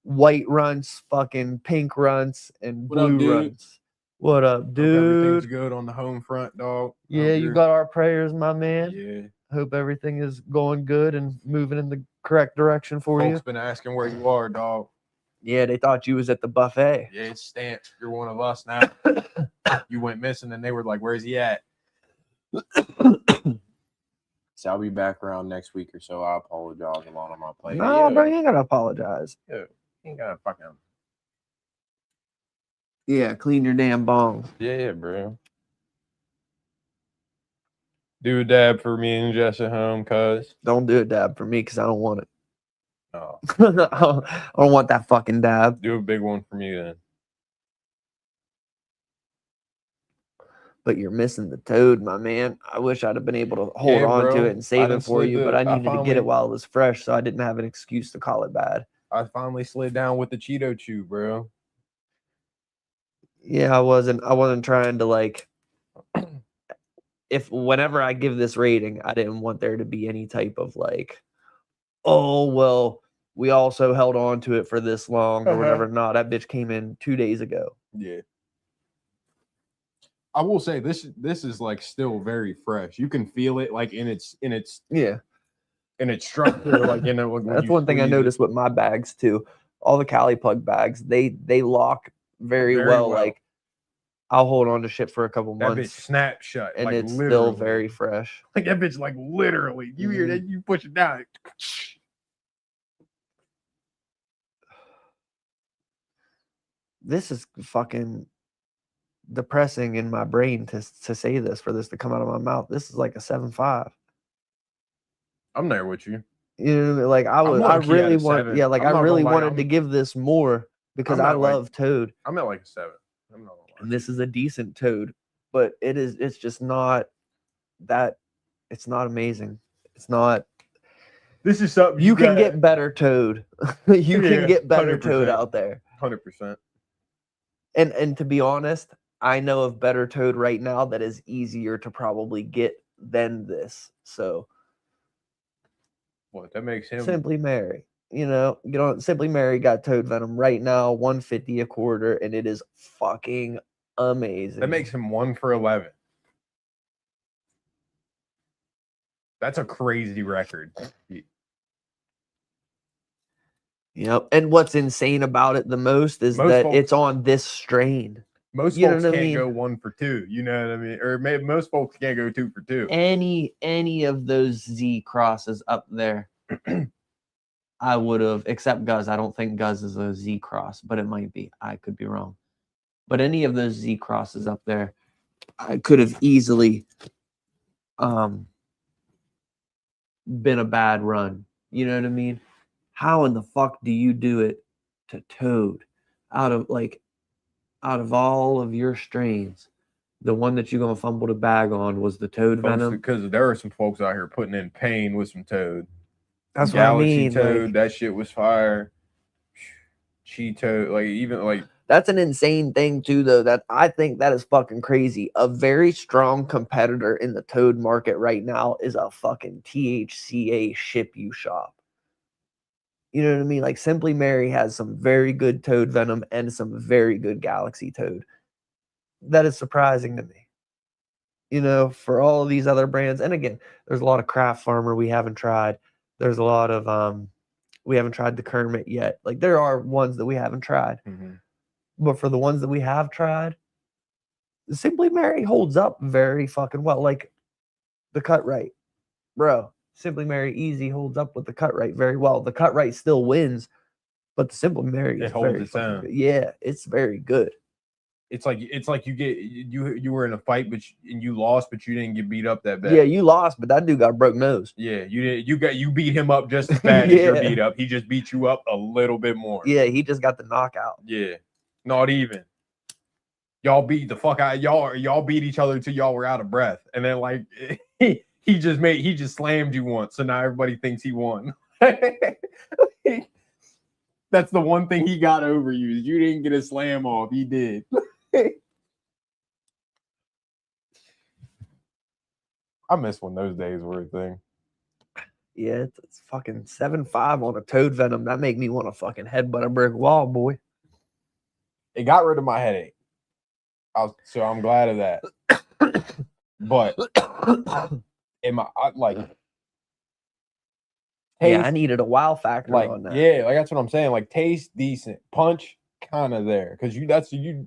white runts, fucking pink runts, and blue runts. What up, dude? Hope everything's good on the home front, dog. Yeah, you got our prayers, my man. Yeah. Hope everything is going good and moving in the correct direction for you. Folks been asking where you are, dog. Yeah, they thought you was at the buffet. Yeah, it's stamped. You're one of us now. You went missing, and they were like, "Where's he at?" So I'll be back around next week or so. I apologize a lot on my plate. No, bro, you ain't gotta apologize. Yeah, you ain't gotta fucking. Yeah, clean your damn bongs. Yeah, bro. Do a dab for me and Jess at home, cuz. Don't do a dab for me because I don't want it. Oh. I don't want that fucking dab. Do a big one for me then. But you're missing the toad, my man. I wish I'd have been able to hold on to it and save it for you, but I needed to get it while it was fresh, so I didn't have an excuse to call it bad. I finally slid down with the Cheetachu, bro. Yeah, I wasn't trying to like whenever I give this rating, I didn't want there to be any type of like, oh well, we also held on to it for this long or whatever. No, that bitch came in 2 days ago. Yeah. I will say this is like still very fresh. You can feel it like in its structure, like in it. Like that's one thing I noticed with my bags too. All the CaliPlug bags, they lock very well. Like I'll hold on to shit for a couple months. That bitch snap shut, and like, it's literally. Still very fresh. Like that bitch, like literally. You hear that? You push it down. This is fucking depressing in my brain to say this, for this to come out of my mouth. This is like a 7.5. I'm there with you. You know, like I really wanted to give this more because I love Toad. I'm at like a 7. I'm not. And this is a decent Toad, but it's just not that. It's not amazing. It's not. This is something you can get better Toad. You can get better 100%. Toad out there. 100%. And to be honest, I know of better Toad right now that is easier to probably get than this. So what that makes him Simply Mary. You know, get on Simply Mary got Toad Venom right now, $150 a quarter, and it is fucking amazing. That makes him 1 for 11. That's a crazy record. Yep. And what's insane about it the most is that it's on this strain. Most folks can't go 1 for 2. You know what I mean? Or maybe most folks can't go 2 for 2. Any of those Z crosses up there, I would have, except Guz. I don't think Guz is a Z cross, but it might be. I could be wrong. But any of those Z crosses up there, I could have easily been a bad run. You know what I mean? How in the fuck do you do it to Toad? Out of all of your strains, the one that you're gonna fumble the bag on was the Toad Venom. Because there are some folks out here putting in pain with some Toad. That's Galaxy what I mean. Toad, that shit was fire. Cheeto, like even like That's an insane thing too, though. That I think that is fucking crazy. A very strong competitor in the toad market right now is a fucking THCA ship you shop. You know what I mean? Like Simply Mary has some very good toad venom and some very good Galaxy toad. That is surprising to me. You know, for all of these other brands, and again, there's a lot of Craft Farmer we haven't tried. There's a lot of we haven't tried the Kermit yet. Like there are ones that we haven't tried. But for the ones that we have tried, Simply Mary holds up very fucking well. Like the Cut Right, bro. Simply Mary Eazy holds up with the Cut Right very well. The Cut Right still wins, but the Simply Mary is holds very its own. good. Yeah, it's very good. It's like you were in a fight, and you lost, but you didn't get beat up that bad. Yeah, you lost, but that dude got a broke nose. Yeah, you beat him up just as bad as you're beat up. He just beat you up a little bit more. Yeah, he just got the knockout. Yeah, not even. Y'all beat the fuck out. Y'all beat each other until y'all were out of breath, and then like he just slammed you once, so now everybody thinks he won. That's the one thing he got over you. You didn't get a slam off. He did. I miss when those days were a thing. Yeah, it's fucking 7.5 on a toad venom. That make me want to fucking headbutt a brick wall, boy. It got rid of my headache. So I'm glad of that. But I needed a wow factor on that. Yeah, like that's what I'm saying. Like taste decent, punch kind of there, because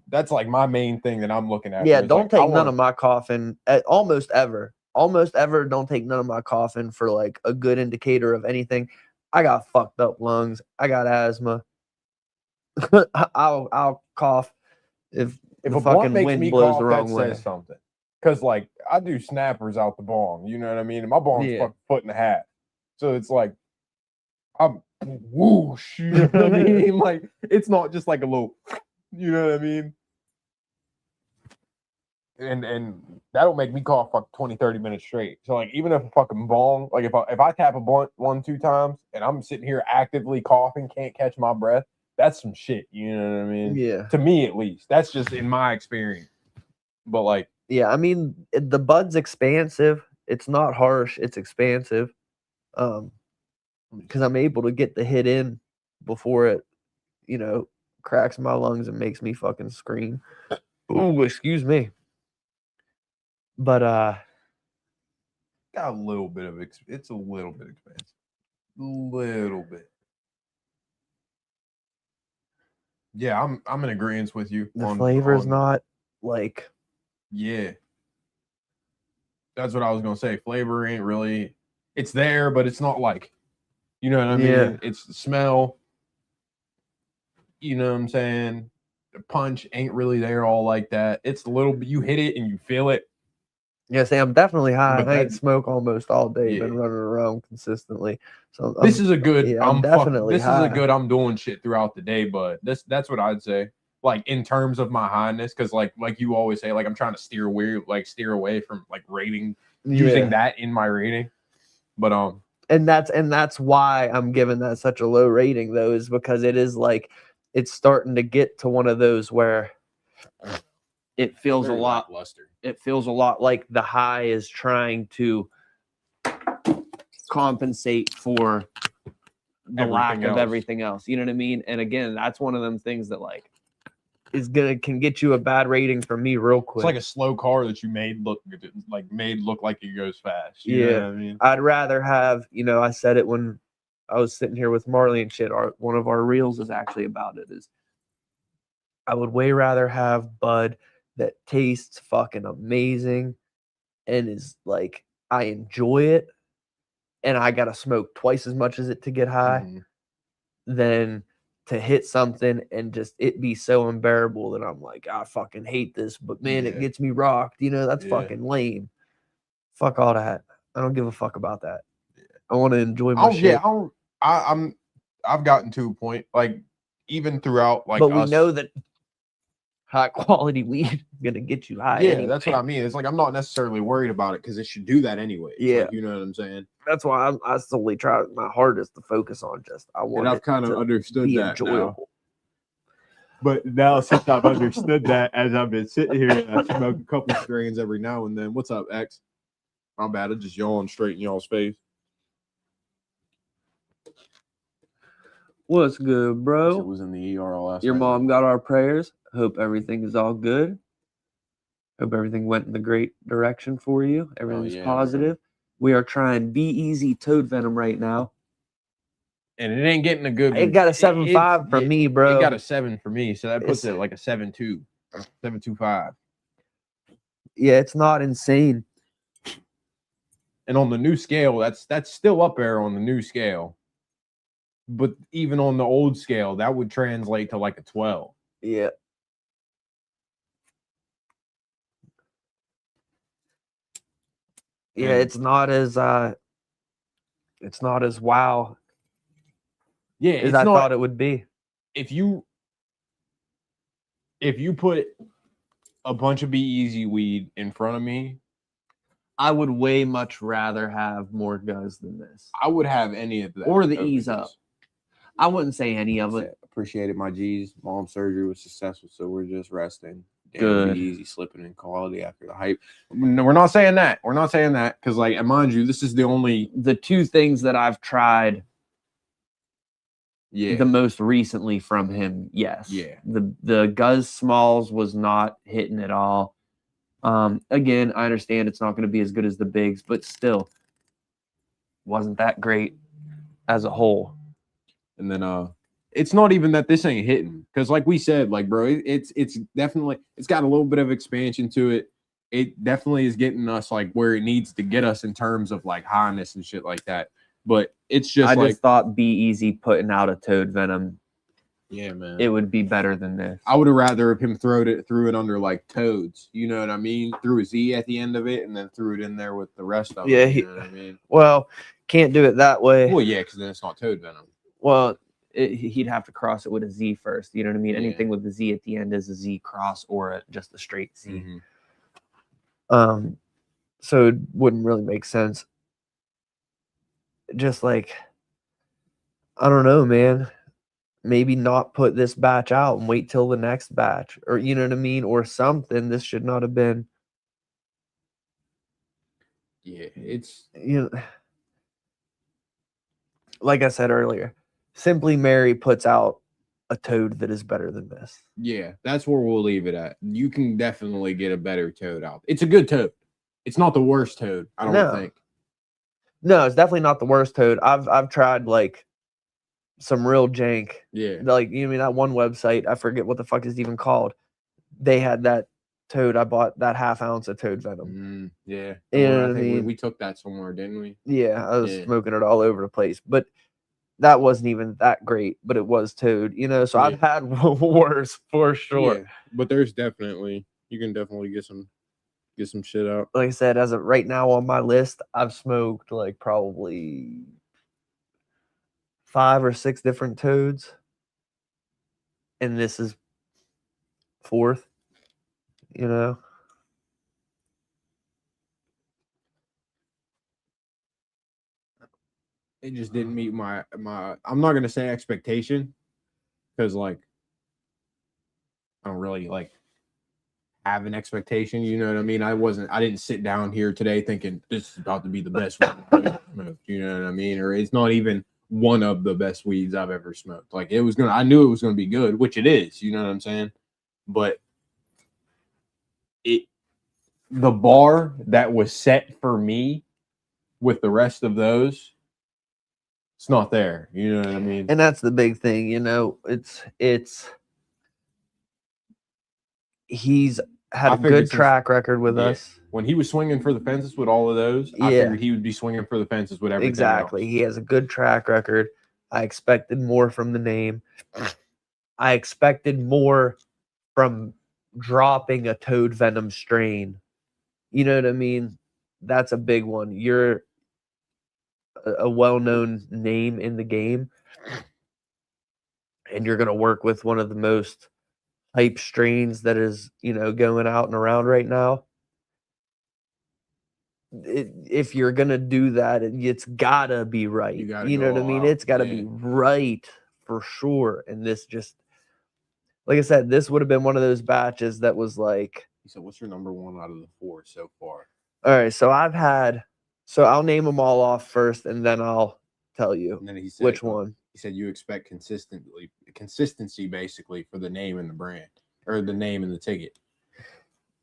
that's like my main thing that I'm looking at. Yeah, don't take none of my coughing almost ever. Almost ever don't take none of my coughing for like a good indicator of anything. I got fucked up lungs. I got asthma. I'll cough if a fucking wind blows the wrong way. Says something. Because like I do snappers out the bong, you know what I mean? And my bong's fucking foot and a half. So it's like I'm whoosh, you know what I mean? Like it's not just like a little, you know what I mean? And that'll make me cough like 20-30 minutes straight. So like even if a fucking bong, like if I tap a blunt 1-2 times and I'm sitting here actively coughing, can't catch my breath, that's some shit, you know what I mean? Yeah. To me at least. That's just in my experience. But like yeah, I mean the bud's expansive. It's not harsh, it's expansive. Because I'm able to get the hit in before it, cracks my lungs and makes me fucking scream. Ooh, excuse me. But got a little bit of it's a little bit expensive. Little bit. Yeah, I'm in agreement with you. The flavor's not like. Yeah. That's what I was gonna say. Flavor ain't really. It's there, but it's not like. You know what I mean? Yeah. It's the smell. You know what I'm saying? The punch ain't really there all like that. It's a little bit. You hit it and you feel it. Yeah, see, I'm definitely high. I ain't smoke almost all day. Been running around consistently. So this is a good. Yeah, I'm definitely this high. is a good. I'm doing shit throughout the day, but that's what I'd say. Like in terms of my highness, because like you always say, like I'm trying to steer away from like rating, using that in my rating. But and that's why I'm giving that such a low rating though, is because it is like it's starting to get to one of those where it feels a lot luster. It feels a lot like the high is trying to compensate for the lack of everything else. You know what I mean? And again, that's one of them things that like can get you a bad rating from me real quick. It's like a slow car that you made look like it goes fast. You know what I mean? I'd rather have, I said it when I was sitting here with Marley and shit. One of our reels is actually about it. Is I would way rather have bud that tastes fucking amazing and is like I enjoy it, and I gotta smoke twice as much as it to get high, than to hit something and just it be so unbearable that I'm like, I fucking hate this, but man, it gets me rocked. That's fucking lame. Fuck all that. I don't give a fuck about that. I want to enjoy my shit. Yeah, I've gotten to a point, like even throughout like. But we know that high quality weed is gonna get you high. Yeah, anyway. That's what I mean. It's like I'm not necessarily worried about it because it should do that anyway. Yeah, like, you know what I'm saying. That's why I solely try my hardest to focus on just I want. And I've kind of understood that enjoyable. Now. But now since I've understood that, as I've been sitting here, I smoke a couple strains every now and then. What's up, X? My bad. I just yawned straight in y'all's face. What's good, bro? It was in the ER last Your night. mom got our prayers. Hope everything is all good. Hope everything went in the great direction for you. Everything's positive. We are trying Be Easy Toad Venom right now. And it ain't getting a good. It got a 7.5 from me, bro. It got a 7 for me, so that puts it like a 7.2, 7.25. Yeah, it's not insane. And on the new scale, that's still up there on the new scale. But even on the old scale, that would translate to like a 12. Yeah. Yeah, it's not as wow. Yeah, as I thought it would be. If you put a bunch of Be Easy weed in front of me, I would way much rather have more guys than this. I would have any of that. Or the Ease Up. I wouldn't say any of it. Appreciated my G's. Mom's surgery was successful, so we're just resting. Good. Be Easy slipping in quality after the hype. No, we're not saying that. We're not saying that because, like, mind you, this is the two things that I've tried. Yeah. The most recently from him, yes. Yeah. The Guzz Smalls was not hitting at all. Again, I understand it's not going to be as good as the bigs, but still wasn't that great as a whole. And then it's not even that this ain't hitting, because like we said, like, bro, it's definitely, it's got a little bit of expansion to it. It definitely is getting us like where it needs to get us in terms of like highness and shit like that. But it's just I just thought Be Easy putting out a Toad Venom. Yeah, man. It would be better than this. I would have rather him threw it under like toads. You know what I mean? Threw a Z at the end of it and then threw it in there with the rest of it. You know what I mean? Well, can't do it that way. Well, yeah, because then it's not Toad Venom. Well, he'd have to cross it with a Z first. You know what I mean? Yeah. Anything with the Z at the end is a Z cross or just a straight Z. Mm-hmm. So it wouldn't really make sense. Just like, I don't know, man. Maybe not put this batch out and wait till the next batch, or you know what I mean, or something. This should not have been. Yeah, it's, you know, like I said earlier, Simply Mary puts out a Toad that is better than this. Yeah, that's where we'll leave it at. You can definitely get a better Toad out. It's a good Toad. It's not the worst Toad, I don't think. No, it's definitely not the worst Toad. I've tried like some real jank. Yeah. Like, you mean that one website, I forget what the fuck it's even called. They had that Toad. I bought that half ounce of Toad Venom. Yeah. You know I what I think mean? we took that somewhere, didn't we? Yeah, I was smoking it all over the place. But that wasn't even that great, but it was Toad, you know. So I've had worse for sure. Yeah, but there's definitely, you can definitely get some shit out. Like I said, as of right now on my list, I've smoked like probably 5 or 6 different Toads, and this is 4th, you know. It just didn't meet my I'm not gonna say expectation, because like I don't really like have an expectation, you know what I mean? I didn't sit down here today thinking this is about to be the best weed, you know what I mean? Or it's not even one of the best weeds I've ever smoked. Like I knew it was gonna be good, which it is, you know what I'm saying? But the bar that was set for me with the rest of those, it's not there, you know what I mean? And that's the big thing, you know. He's had a good track record with us. When he was swinging for the fences with all of those, I figured he would be swinging for the fences with everything Exactly. else. He has a good track record. I expected more from the name. I expected more from dropping a Toad Venom strain. You know what I mean? That's a big one. You're a well-known name in the game, and you're going to work with one of the most hype strains that is, you know, going out and around right now. If you're going to do that, it's got to be right. You know what I mean? It's got to be right for sure. And this just, like I said, this would have been one of those batches that was like. So what's your number one out of the 4 so far? All right, so I'll name them all off first, and then I'll tell you and then he said, which one. He said you expect consistency basically for the name and the brand, or the name and the ticket.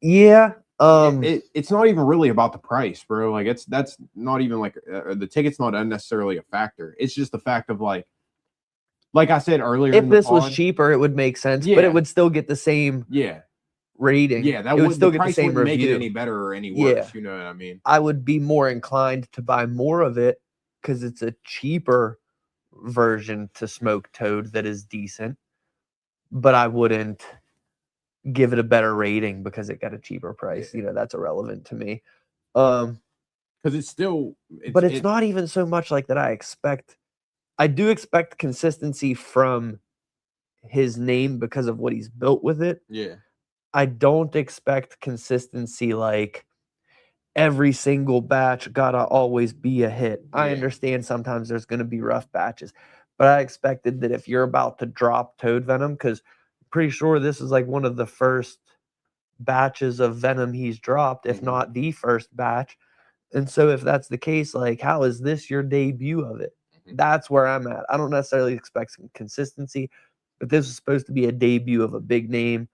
Yeah. It's not even really about the price, bro. Like that's not even like the ticket's not necessarily a factor. It's just the fact of like I said earlier. If this was cheaper, it would make sense, but it would still get the same rating. Yeah, that would still get the price same wouldn't review. make it any better or any worse. You know what I mean? I would be more inclined to buy more of it because it's a cheaper version to smoke toad that is decent, but I wouldn't give it a better rating because it got a cheaper price. You know, that's irrelevant to me. Because it's still, but it's not even so much like that. I do expect consistency from his name because of what he's built with it. Yeah. I don't expect consistency like every single batch gotta always be a hit. I understand sometimes there's gonna be rough batches, but I expected that if you're about to drop toad venom, because I'm pretty sure this is like one of the first batches of venom he's dropped, if not the first batch. And so if that's the case, like how is this your debut of it? That's where I'm at. I don't necessarily expect some consistency, but this is supposed to be a debut of a big name,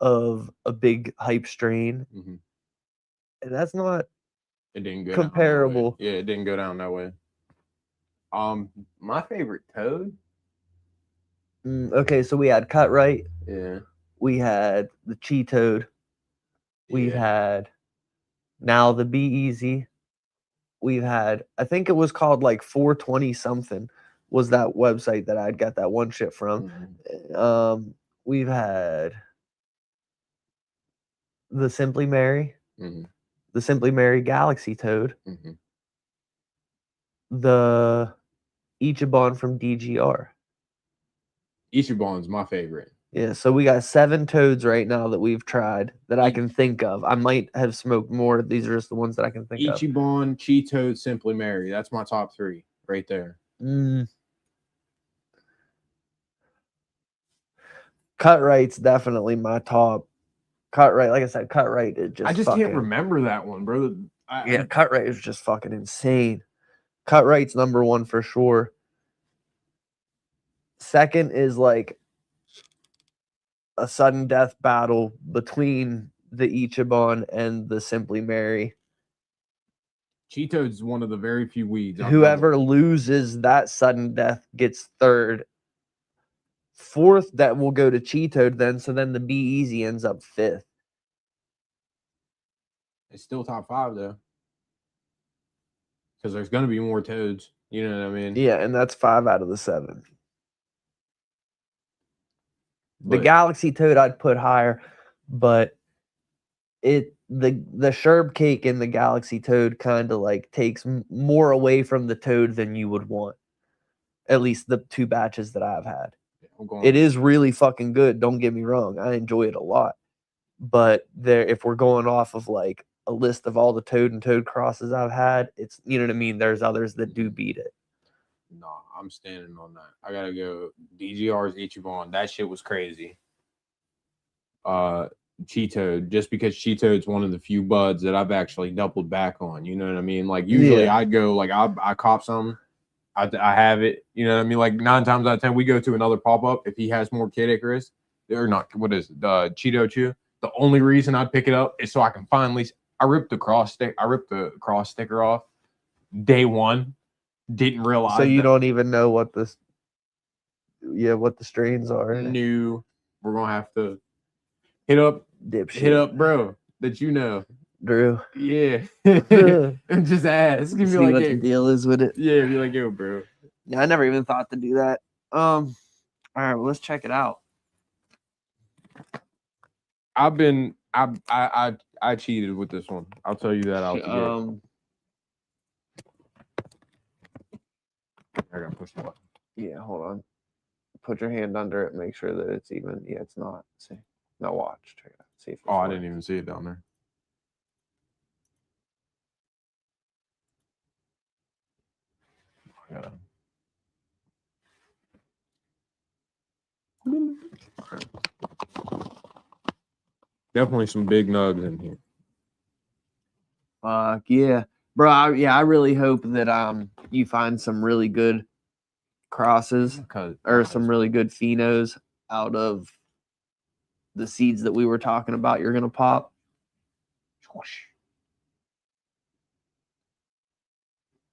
of a big hype strain. And that's not it didn't go comparable. Yeah, it didn't go down that way. My favorite toad. Okay, so we had Cut Right. Yeah. We had the Cheetoad. We've had now the Be Easy. We've had, I think it was called like 420 something was that website that I'd got that one shit from. We've had the Simply Mary, the Simply Mary Galaxy Toad, the Ichiban from DGR. Ichiban's my favorite. Yeah, so we got 7 toads right now that we've tried that I can think of. I might have smoked more. These are just the ones that I can think of. Ichiban, Cheetoad, Simply Mary. That's my top 3 right there. Cut Right's definitely my top. Cut Right, like I said, Cut Right is just I just can't remember that one, bro. Cut Right is just fucking insane. Cut Right's number 1 for sure. Second is like a sudden death battle between the Ichiban and the Simply Mary. Cheetoad's one of the very few weeds. Whoever loses that sudden death gets third. Fourth, that will go to Cheetoad then. So then the Be Easy ends up 5th. It's still top 5 though. Because there's going to be more toads. You know what I mean? Yeah, and that's 5 out of the 7. The Galaxy Toad I'd put higher, but the Sherb cake in the Galaxy Toad kind of like takes more away from the toad than you would want. At least the 2 batches that I've had. It is really fucking good. Don't get me wrong. I enjoy it a lot. But if we're going off of like a list of all the toad and toad crosses I've had, it's, you know what I mean? There's others that do beat it. No, I'm standing on that. I gotta go. DGR's Ichiban. That shit was crazy. Cheetoad, just because Cheetoad's one of the few buds that I've actually doubled back on. You know what I mean? Like usually I'd go like I cop some, I have it. You know what I mean? Like 9 times out of 10, we go to another pop up if he has more Kid Icarus or not. What is it? Cheetachu. The only reason I'd pick it up is so I can finally. I ripped the cross sticker off day 1. Didn't realize. So you don't even know what the strains are. New. We're gonna have to hit up bro that you know. Drew. Yeah. And just ask. See like, what the deal is with it. Yeah, be like, yo, bro. Yeah, I never even thought to do that. All right, well, let's check it out. I cheated with this one. I'll tell you that out the gate. I gotta push the button. Yeah, hold on. Put your hand under it. Make sure that it's even. Yeah, it's not. See, now watch. Check it out. See if I didn't even see it down there. Definitely some big nugs in here. Fuck yeah, bro. I really hope that you find some really good crosses or some really good phenos out of the seeds that we were talking about. You're gonna pop.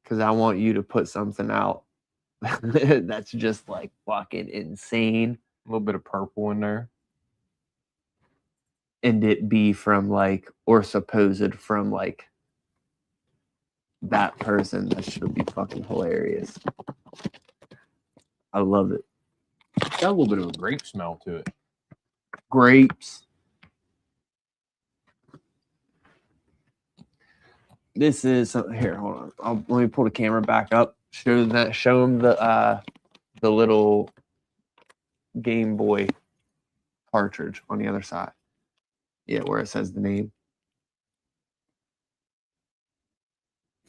Because I want you to put something out that's just like fucking insane. A little bit of purple in there. And it be from like, or supposed from like that person. That should be fucking hilarious. I love it. It's got a little bit of a grape smell to it. Grapes. This is here. Hold on. Let me pull the camera back up. Show them the little Game Boy cartridge on the other side. Yeah, where it says the name.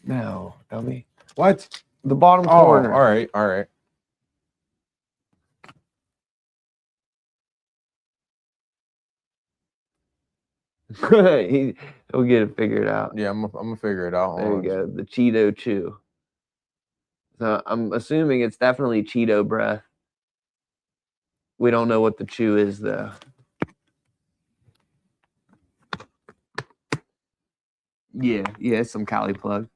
No, dummy. What? The bottom corner. All right, all right. He'll get it figured out. Yeah, I'm gonna figure it out. There you go. The Cheeto Chew. So I'm assuming it's definitely Cheeto breath. We don't know what the chew is though. Yeah, it's some CaliPlug.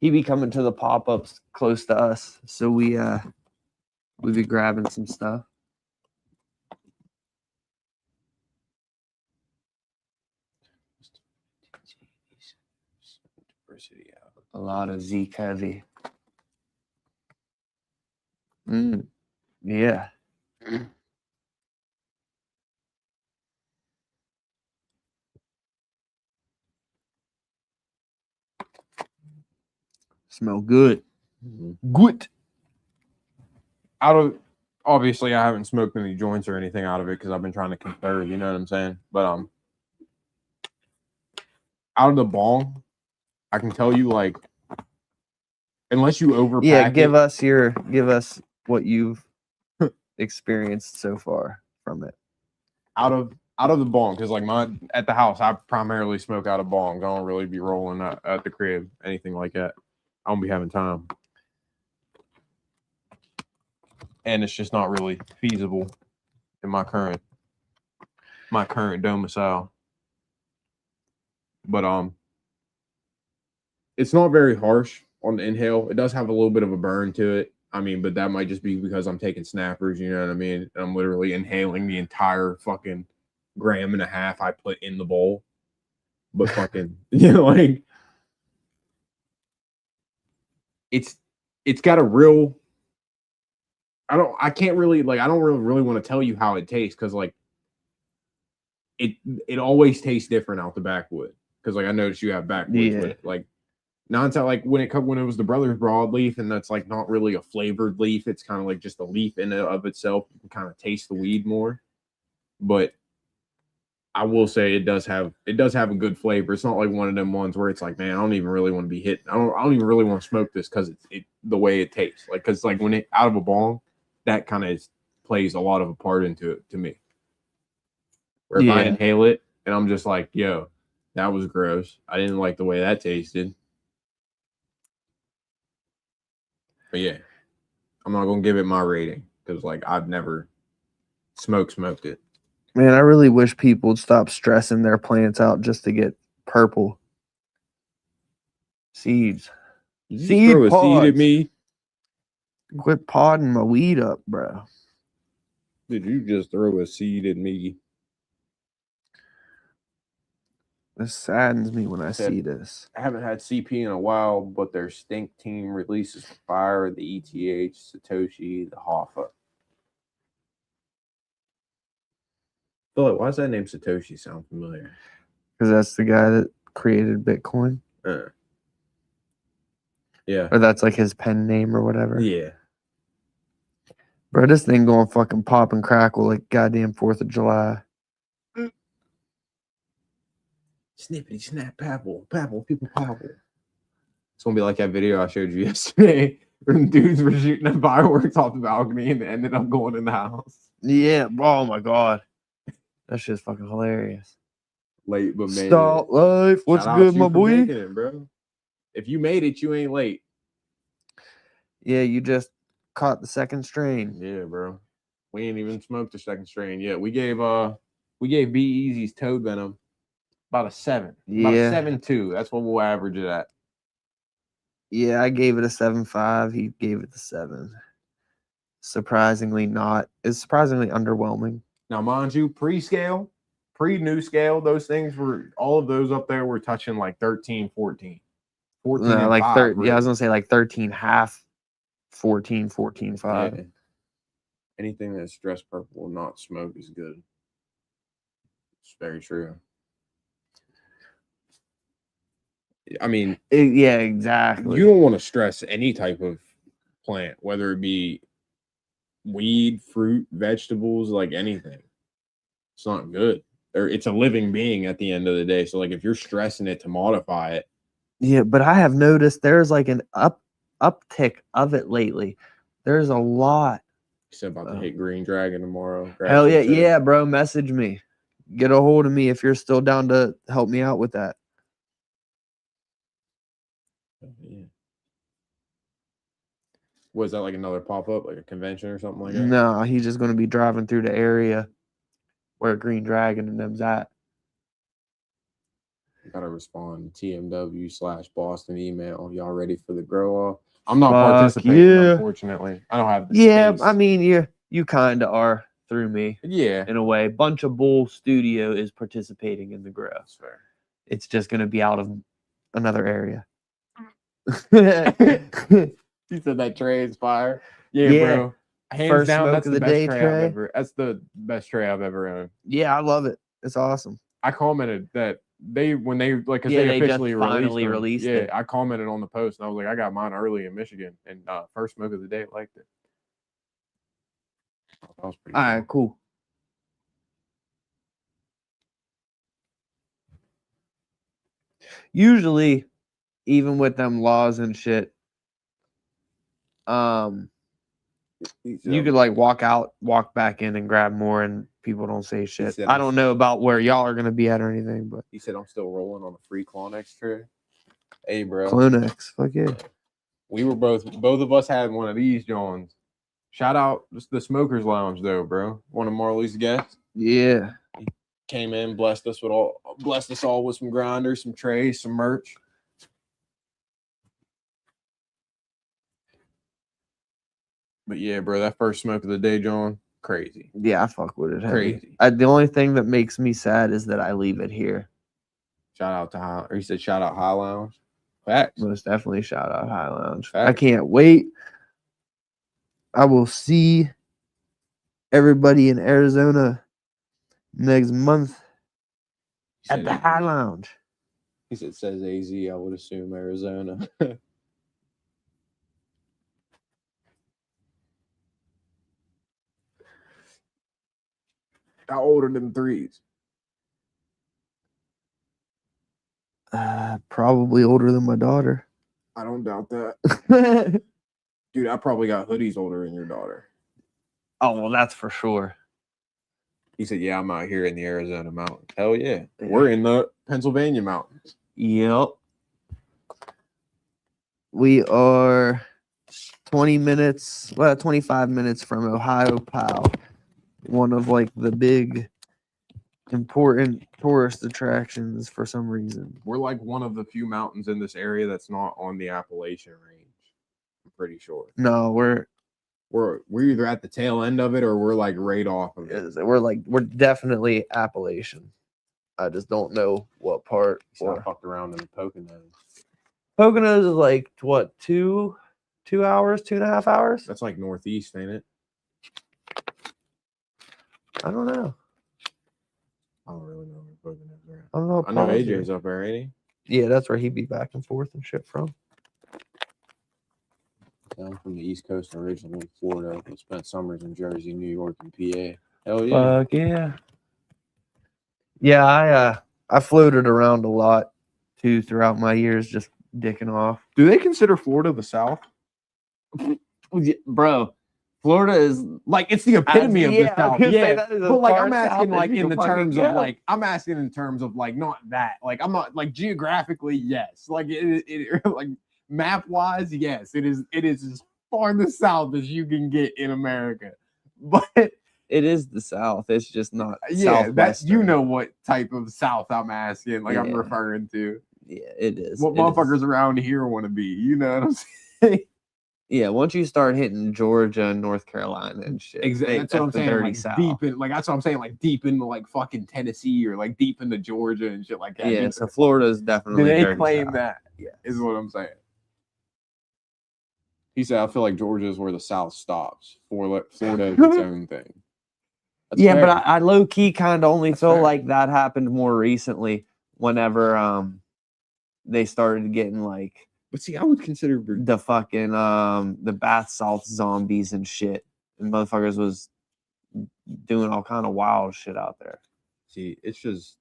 He be coming to the pop-ups close to us, so we be grabbing some stuff. A lot of Zeke heavy. Yeah. Smell good. Good. Obviously, I haven't smoked any joints or anything out of it because I've been trying to conserve. You know what I'm saying? But out of the bong, I can tell you like, unless you overpack. Yeah, give us what you've experienced so far from it. Out of the bong, because like at the house, I primarily smoke out of bongs. I don't really be rolling at the crib, anything like that. I don't be having time. And it's just not really feasible in my current domicile. But it's not very harsh on the inhale. It does have a little bit of a burn to it. I mean, but that might just be because I'm taking snappers, you know what I mean? And I'm literally inhaling the entire fucking 1.5 grams I put in the bowl. But fucking, you know, like it's got a real I don't really want to tell you how it tastes because like it always tastes different out the backwood. Because like I noticed you have backwoods with it. Like nonsense like when it was the Brothers Broadleaf, and that's like not really a flavored leaf. It's kind of like just a leaf in and of itself. You can kind of taste the weed more. But I will say it does have a good flavor. It's not like one of them ones where it's like, man, I don't even really want to be hit. I don't even really want to smoke this because it's the way it tastes. Like because like when it out of a bong, that kind of plays a lot of a part into it to me. Where if I inhale it and I'm just like, yo, that was gross. I didn't like the way that tasted. But yeah, I'm not gonna give it my rating because like I've never smoked it. Man, I really wish people would stop stressing their plants out just to get purple seeds. Throw a seed at me. Quit podding my weed up, bro. Did you just throw a seed at me? This saddens me when I see this. I haven't had CP in a while, but their stink team releases Fire, the ETH, Satoshi, the Hoffa. Philip, why does that name Satoshi sound familiar? Because that's the guy that created Bitcoin. Yeah. Or that's like his pen name or whatever. Yeah. Bro, this thing going fucking pop and crackle like goddamn 4th of July. Snippity snap papple, people papple. It's gonna be like that video I showed you yesterday where the dudes were shooting at fireworks off the balcony and they ended up going in the house. Yeah, oh my god. That shit's fucking hilarious. Late but made Start it. life. What's Shout out good, to my you for boy? making it, bro. If you made it, you ain't late. Yeah, you just caught the second strain. Yeah, bro. We ain't even smoked the second strain yet. We gave B Eazy's toad venom about a 7. About a Yeah. 7.2. That's what we'll average it at. Yeah, I gave it a 7.5. He gave it the 7. Surprisingly not. It's surprisingly underwhelming. Now, mind you, pre-scale, pre-new scale, those things were, all of those up there were touching like 13, 14. 14 No, and like 5, Yeah, I was really. gonna say like 13 half, 14, 14, 5. Yeah. Anything that's stress purple will not smoke is good. It's very true. I mean, Yeah, exactly. you don't want to stress any type of plant, whether it be weed, fruit, vegetables, like anything. It's not good. Or it's a living being at the end of the day. So like if you're stressing it to modify it. Yeah, but I have noticed there's like an uptick of it lately. There's a lot. Said about to hit Green Dragon tomorrow. Hell yeah, yeah, bro. Message me. Get a hold of me if you're still down to help me out with that. Yeah. Was that like another pop-up, like a convention or something like that? No, he's just gonna be driving through the area where Green Dragon and them's at. Gotta respond to TMW/Boston email. Y'all ready for the grow off? I'm not Fuck participating, yeah. unfortunately. I don't have the Yeah, space. I mean, you kind of are through me. Yeah. In a way. Bunch of Bull Studio is participating in the grow. That's fair. It's just gonna be out of another area. He said that tray is fire. Yeah, bro. Hands First down, smoke that's of the the best day tray tray. I've ever. That's the best tray I've ever owned. Yeah, I love it. It's awesome. I commented that when they like, because Yeah, they they just officially finally released released it. I commented on the post and I was like, I got mine early in Michigan, and first smoke of the day liked it. That was pretty All right, cool. Usually, even with them laws and shit, you could like walk back in and grab more, and people don't say shit. I don't know about where y'all are gonna be at or anything, but he said I'm still rolling on a free Clonex tray. Hey, bro. Clonex, fuck yeah. We were both of us had one of these Johns. Shout out the Smokers Lounge though, bro. One of Marley's guests. Yeah. He came in, blessed us all with some grinders, some trays, some merch. But yeah, bro, that first smoke of the day, John, crazy. Yeah, I fuck with it. Crazy. The only thing that makes me sad is that I leave it here. Shout out to High, or he said shout out High Lounge. Facts. Most definitely shout out High Lounge. Facts. I can't wait. I will see everybody in Arizona next month at the High Lounge. He said says AZ, I would assume Arizona. How old are them threes? Probably older than my daughter. I don't doubt that. Dude, I probably got hoodies older than your daughter. Oh, well, that's for sure. He said, yeah, I'm out here in the Arizona mountains. Hell yeah. We're in the Pennsylvania mountains. Yep. We are 25 minutes from Ohio Pal. One of like the big important tourist attractions for some reason. We're like one of the few mountains in this area that's not on the Appalachian range. I'm pretty sure. No, we're either at the tail end of it or we're like right off of it. We're definitely Appalachian. I just don't know what part. I fucked around in the Poconos. Poconos is like what, 2 hours, 2.5 hours? That's like northeast, ain't it? I don't know. I don't really know where Poconos are. I don't know. I know AJ's up there, ain't he? Yeah, that's where he'd be back and forth and shit from. I'm from the East Coast originally, Florida. I spent summers in Jersey, New York, and PA. Hell yeah. Fuck yeah. Yeah, I floated around a lot too throughout my years, just dicking off. Do they consider Florida the South? Bro, Florida is like it's the epitome of the South. Yeah, but like I'm asking like in the terms of like I'm asking in terms of like not that. Like I'm not like geographically, yes. Like it like map wise, yes. It is as far in the South as you can get in America. But it is the South. It's just not that's you know what type of South I'm asking, like I'm referring to. Yeah, it is. What motherfuckers around here want to be, you know what I'm saying? Yeah, once you start hitting Georgia and North Carolina and shit, exactly. That's what I'm saying. Like South. Deep in, like that's what I'm saying. Like deep into like fucking Tennessee or like deep into Georgia and shit like that. Yeah, so Florida is definitely. Do they dirty claim South. that? Yeah, is what I'm saying. He said, "I feel like Georgia is where the South stops. Florida is its own thing." That's fair. But I low key kind of only feel like that happened more recently. Whenever they started getting like. But see, I would consider the fucking the bath salts zombies and shit, and motherfuckers was doing all kind of wild shit out there. See, it's just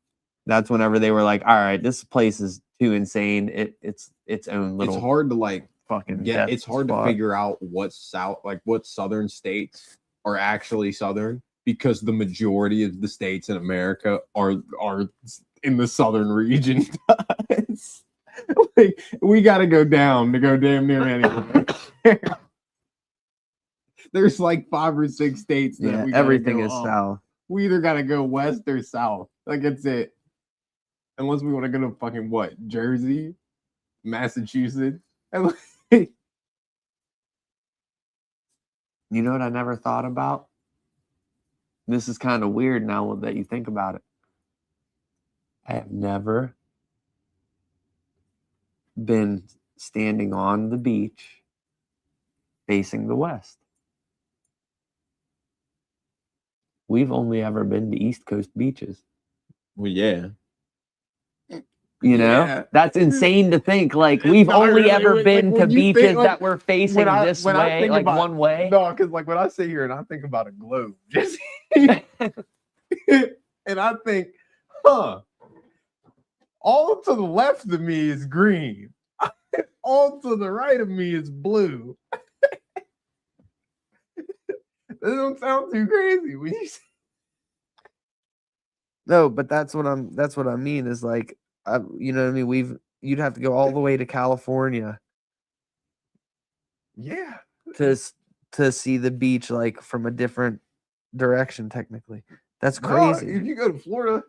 that's whenever they were like, all right, this place is too insane. It's its own little. It's hard to like fucking it's hard to figure out what southern states are actually southern, because the majority of the states in America are in the southern region. Like, we got to go down to go damn near anywhere. There's like 5 or 6 states that everything is south. We either got to go west or south. Like that's it. Unless we want to go to fucking what? Jersey, Massachusetts. You know what I never thought about? This is kind of weird now that you think about it. I have never been standing on the beach facing the west. We've only ever been to East Coast beaches. Well, yeah. You know, that's insane to think. Like we've only ever been to beaches that were facing this way, like one way. No, because like when I sit here and I think about a globe, just and I think, all to the left of me is green. All to the right of me is blue. That don't sound too crazy when you say. No, but that's what I mean is like, you know what I mean? You'd have to go all the way to California. Yeah. To see the beach like from a different direction, technically. That's crazy. No, if you go to Florida.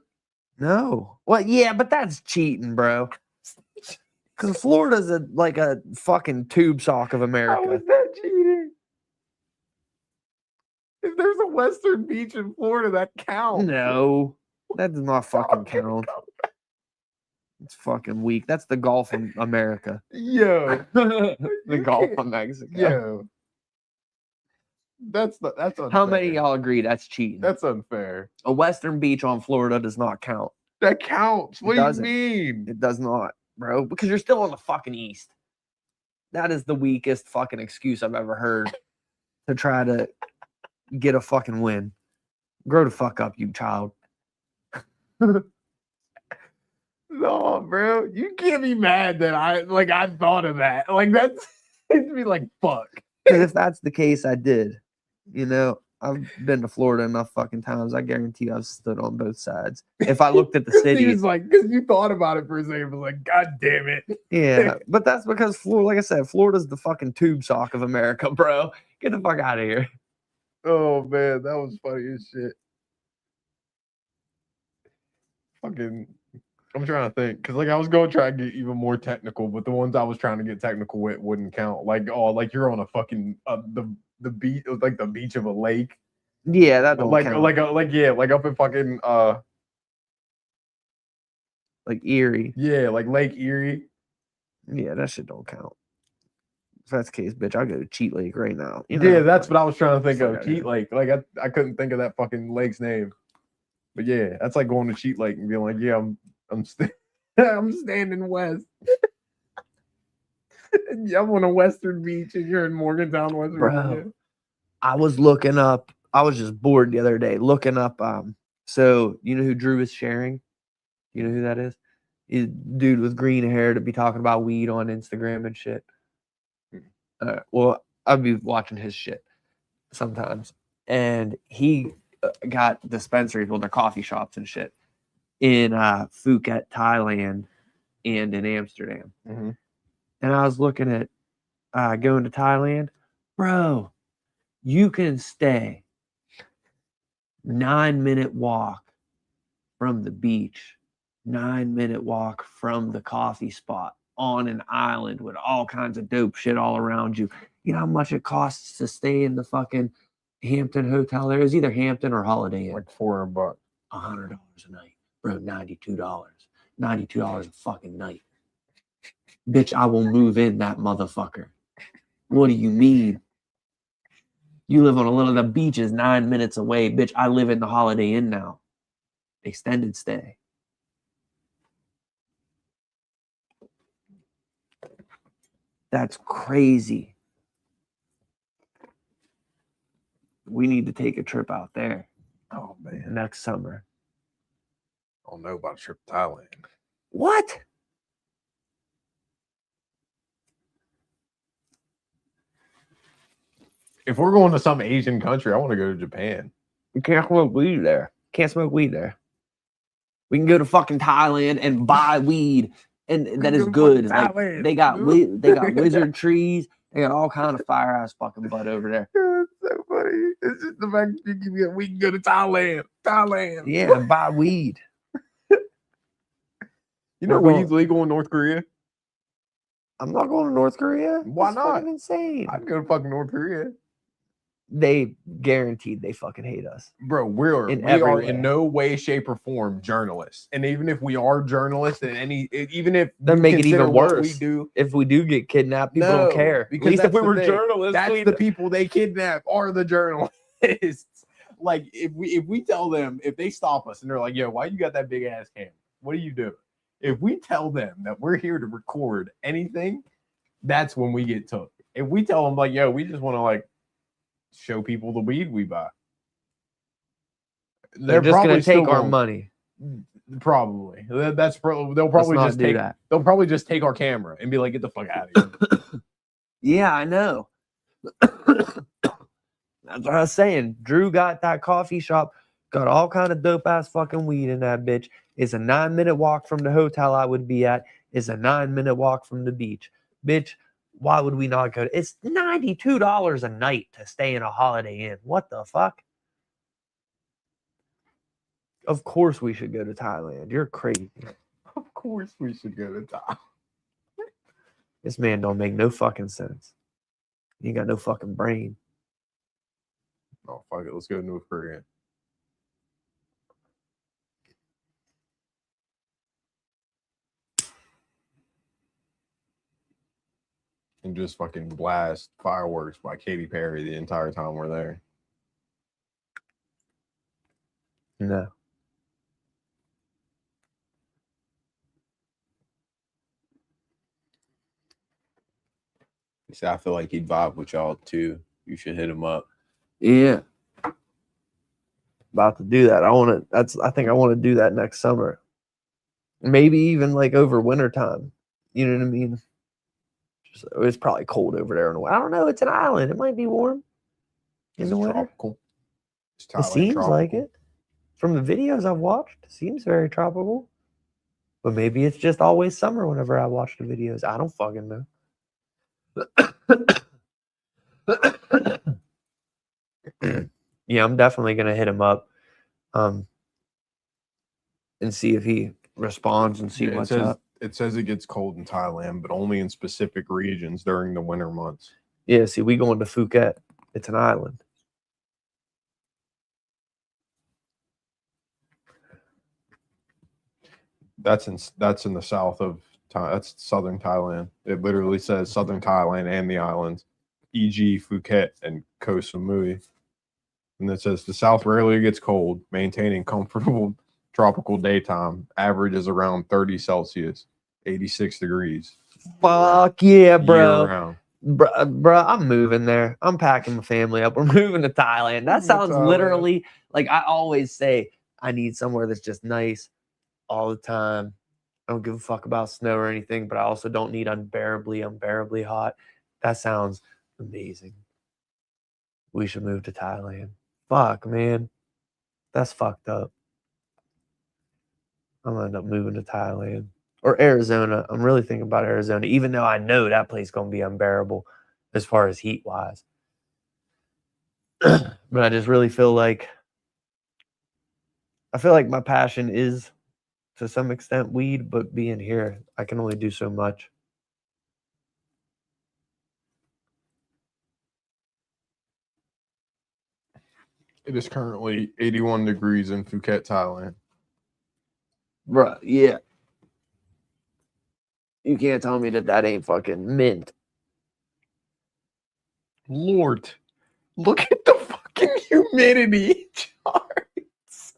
No. Well, yeah, but that's cheating, bro. Because Florida's like a fucking tube sock of America. How is that cheating? If there's a western beach in Florida, that counts. No, that does not fucking count. It's fucking weak. That's the Gulf of America. Yo. The Gulf of Mexico. Yo. That's unfair. How many of y'all agree that's cheating? That's unfair. A western beach on Florida does not count. That counts. What do you mean? It does not, bro. Because you're still on the fucking east. That is the weakest fucking excuse I've ever heard to try to get a fucking win. Grow the fuck up, you child. No, bro. You can't be mad that I thought of that. Like that's it'd be like fuck. Because if that's the case, I did. You know, I've been to Florida enough fucking times. I guarantee I've stood on both sides. If I looked at the city, he was like, because you thought about it for a second, it was like, God damn it. Yeah, but that's because Florida, like I said, Florida's the fucking tube sock of America, bro. Get the fuck out of here. Oh man, that was funny as shit. Fucking, I'm trying to think, because like I was going to try to get even more technical, but the ones I was trying to get technical with wouldn't count. Like, oh, like you're on a fucking the beach, like the beach of a lake. Yeah, that don't count. Like up in fucking like Erie. Yeah, like Lake Erie. Yeah, that shit don't count. If that's the case, bitch, I'll go to Cheat Lake right now. You know? Yeah, that's what I was trying to think of. Cheat Lake. Like I couldn't think of that fucking lake's name. But yeah, that's like going to Cheat Lake and being like, yeah, I'm standing west. I'm on a western beach and you're in Morgantown, West Virginia. Bro, I was looking up. I was just bored the other day looking up. So you know who Drew is sharing? You know who that is? He's a dude with green hair to be talking about weed on Instagram and shit. Well, I'll be watching his shit. sometimes, and he got dispensaries, well, they're coffee shops and shit in Phuket, Thailand, and in Amsterdam. Mm-hmm. And I was looking at going to Thailand, bro. You can stay 9-minute walk from the beach, 9-minute walk from the coffee spot on an island with all kinds of dope shit all around you. You know how much it costs to stay in the fucking Hampton hotel there? It was either Hampton or Holiday Inn. Like $400. $100 a night, bro. $92. $92 a fucking night. Bitch, I will move in that motherfucker. What do you mean? You live on a little, the beach is 9 minutes away. Bitch, I live in the Holiday Inn now. Extended stay. That's crazy. We need to take a trip out there. Oh, man. Next summer. I don't know about a trip to Thailand. What? If we're going to some Asian country, I want to go to Japan. You can't smoke weed there. Can't smoke weed there. We can go to fucking Thailand and buy weed, and that is good. Like, they got wizard trees. They got all kind of fire ass fucking butt over there. It's so funny. It's just the fact that we can go to Thailand. Yeah, and buy weed. You know weed's legal in North Korea? I'm not going to North Korea. Why That's not? fucking insane. I'd go to fucking North Korea. They guaranteed they fucking hate us. Bro, we are in no way, shape, or form journalists. And even if we are journalists, even if they make it even worse, we do, if we do get kidnapped, people don't care. Because at least if we were journalists, that's the people they kidnap are the journalists. Like if we tell them, if they stop us and they're like, "Yo, why you got that big ass camera? What are you doing?" If we tell them that we're here to record anything, that's when we get took. If we tell them like, "Yo, we just want to like show people the weed we buy," they're just going to take our money. Probably. They'll probably just take that. They'll probably just take our camera and be like, "Get the fuck out of here." Yeah, I know. That's what I was saying. Drew got that coffee shop, got all kind of dope ass fucking weed in that bitch. It's a 9-minute walk from the hotel I would be at. It's a 9-minute walk from the beach. Bitch, why would we not go? It's $92 a night to stay in a Holiday Inn. What the fuck? Of course we should go to Thailand. You're crazy. Of course we should go to Thailand. This man don't make no fucking sense. He ain't got no fucking brain. Oh, fuck it. Let's go to North Korea. And just fucking blast fireworks by Katy Perry the entire time we're there. No. See, I feel like he'd vibe with y'all too. You should hit him up. Yeah. About to do that. I think I want to do that next summer. Maybe even like over winter time. You know what I mean? It's probably cold over there in the winter. I don't know. It's an island. It might be warm in the winter. Tropical. It seems like it. From the videos I've watched, it seems very tropical. But maybe it's just always summer whenever I watch the videos. I don't fucking know. Yeah, I'm definitely gonna hit him up, and see if he responds and see what's up. It says it gets cold in Thailand, but only in specific regions during the winter months. Yeah, see, we going to Phuket. It's an island. That's in the south of that's southern Thailand. It literally says southern Thailand and the islands, e.g. Phuket and Koh Samui. And it says the south rarely gets cold, maintaining comfortable tropical daytime. Average is around 30 Celsius, 86 degrees. Fuck yeah, bro. Bro, I'm moving there. I'm packing my family up. We're moving to Thailand. That sounds literally like I always say, I need somewhere that's just nice all the time. I don't give a fuck about snow or anything, but I also don't need unbearably hot. That sounds amazing. We should move to Thailand. Fuck, man. That's fucked up. I'm gonna end up moving to Thailand or Arizona. I'm really thinking about Arizona, even though I know that place is gonna be unbearable as far as heat wise. But I just really feel like my passion is to some extent weed, but being here, I can only do so much. It is currently 81 degrees in Phuket, Thailand. Bruh, yeah. You can't tell me that ain't fucking mint. Lord, look at the fucking humidity charts.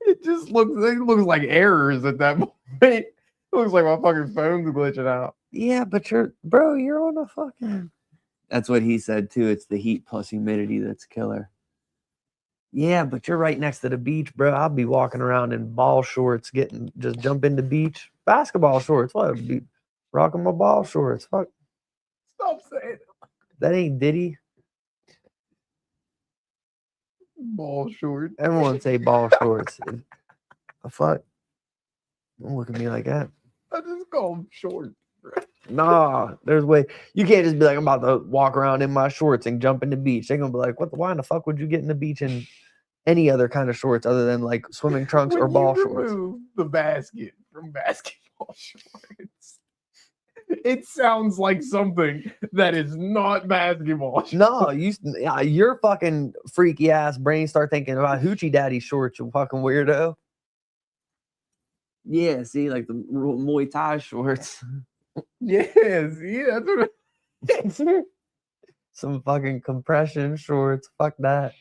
It looks like errors at that point. It looks like my fucking phone's glitching out. Yeah, but you're on a fucking... That's what he said too. It's the heat plus humidity that's killer. Yeah, but you're right next to the beach, bro. I'll be walking around in ball shorts, just jump in the beach. Basketball shorts. What? Be rocking my ball shorts. Fuck. Stop saying it. That ain't Diddy. Ball shorts. Everyone say ball shorts. The fuck? Don't look at me like that. I just call them shorts. Nah, there's way. You can't just be like, I'm about to walk around in my shorts and jump in the beach. They're gonna be like, why in the fuck would you get in the beach in any other kind of shorts other than like swimming trunks or ball shorts? The basket from basketball shorts. It sounds like something that is not basketball shorts. No, your fucking freaky ass brain start thinking about hoochie daddy shorts, you fucking weirdo. Yeah, see, like the Muay Thai shorts. Yes, yeah, that's what Some fucking compression shorts. Fuck that.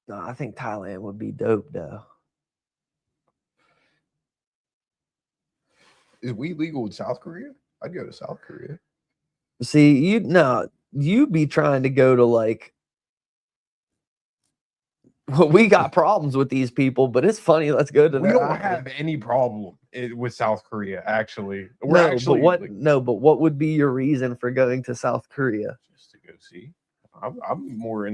No, I think Thailand would be dope though. Is weed legal in South Korea? I'd go to South Korea. See, you be trying to go to like... Well, we got problems with these people, but it's funny. Let's go to. We don't have any problem with South Korea, actually. But what would be your reason for going to South Korea? Just to go see. I'm more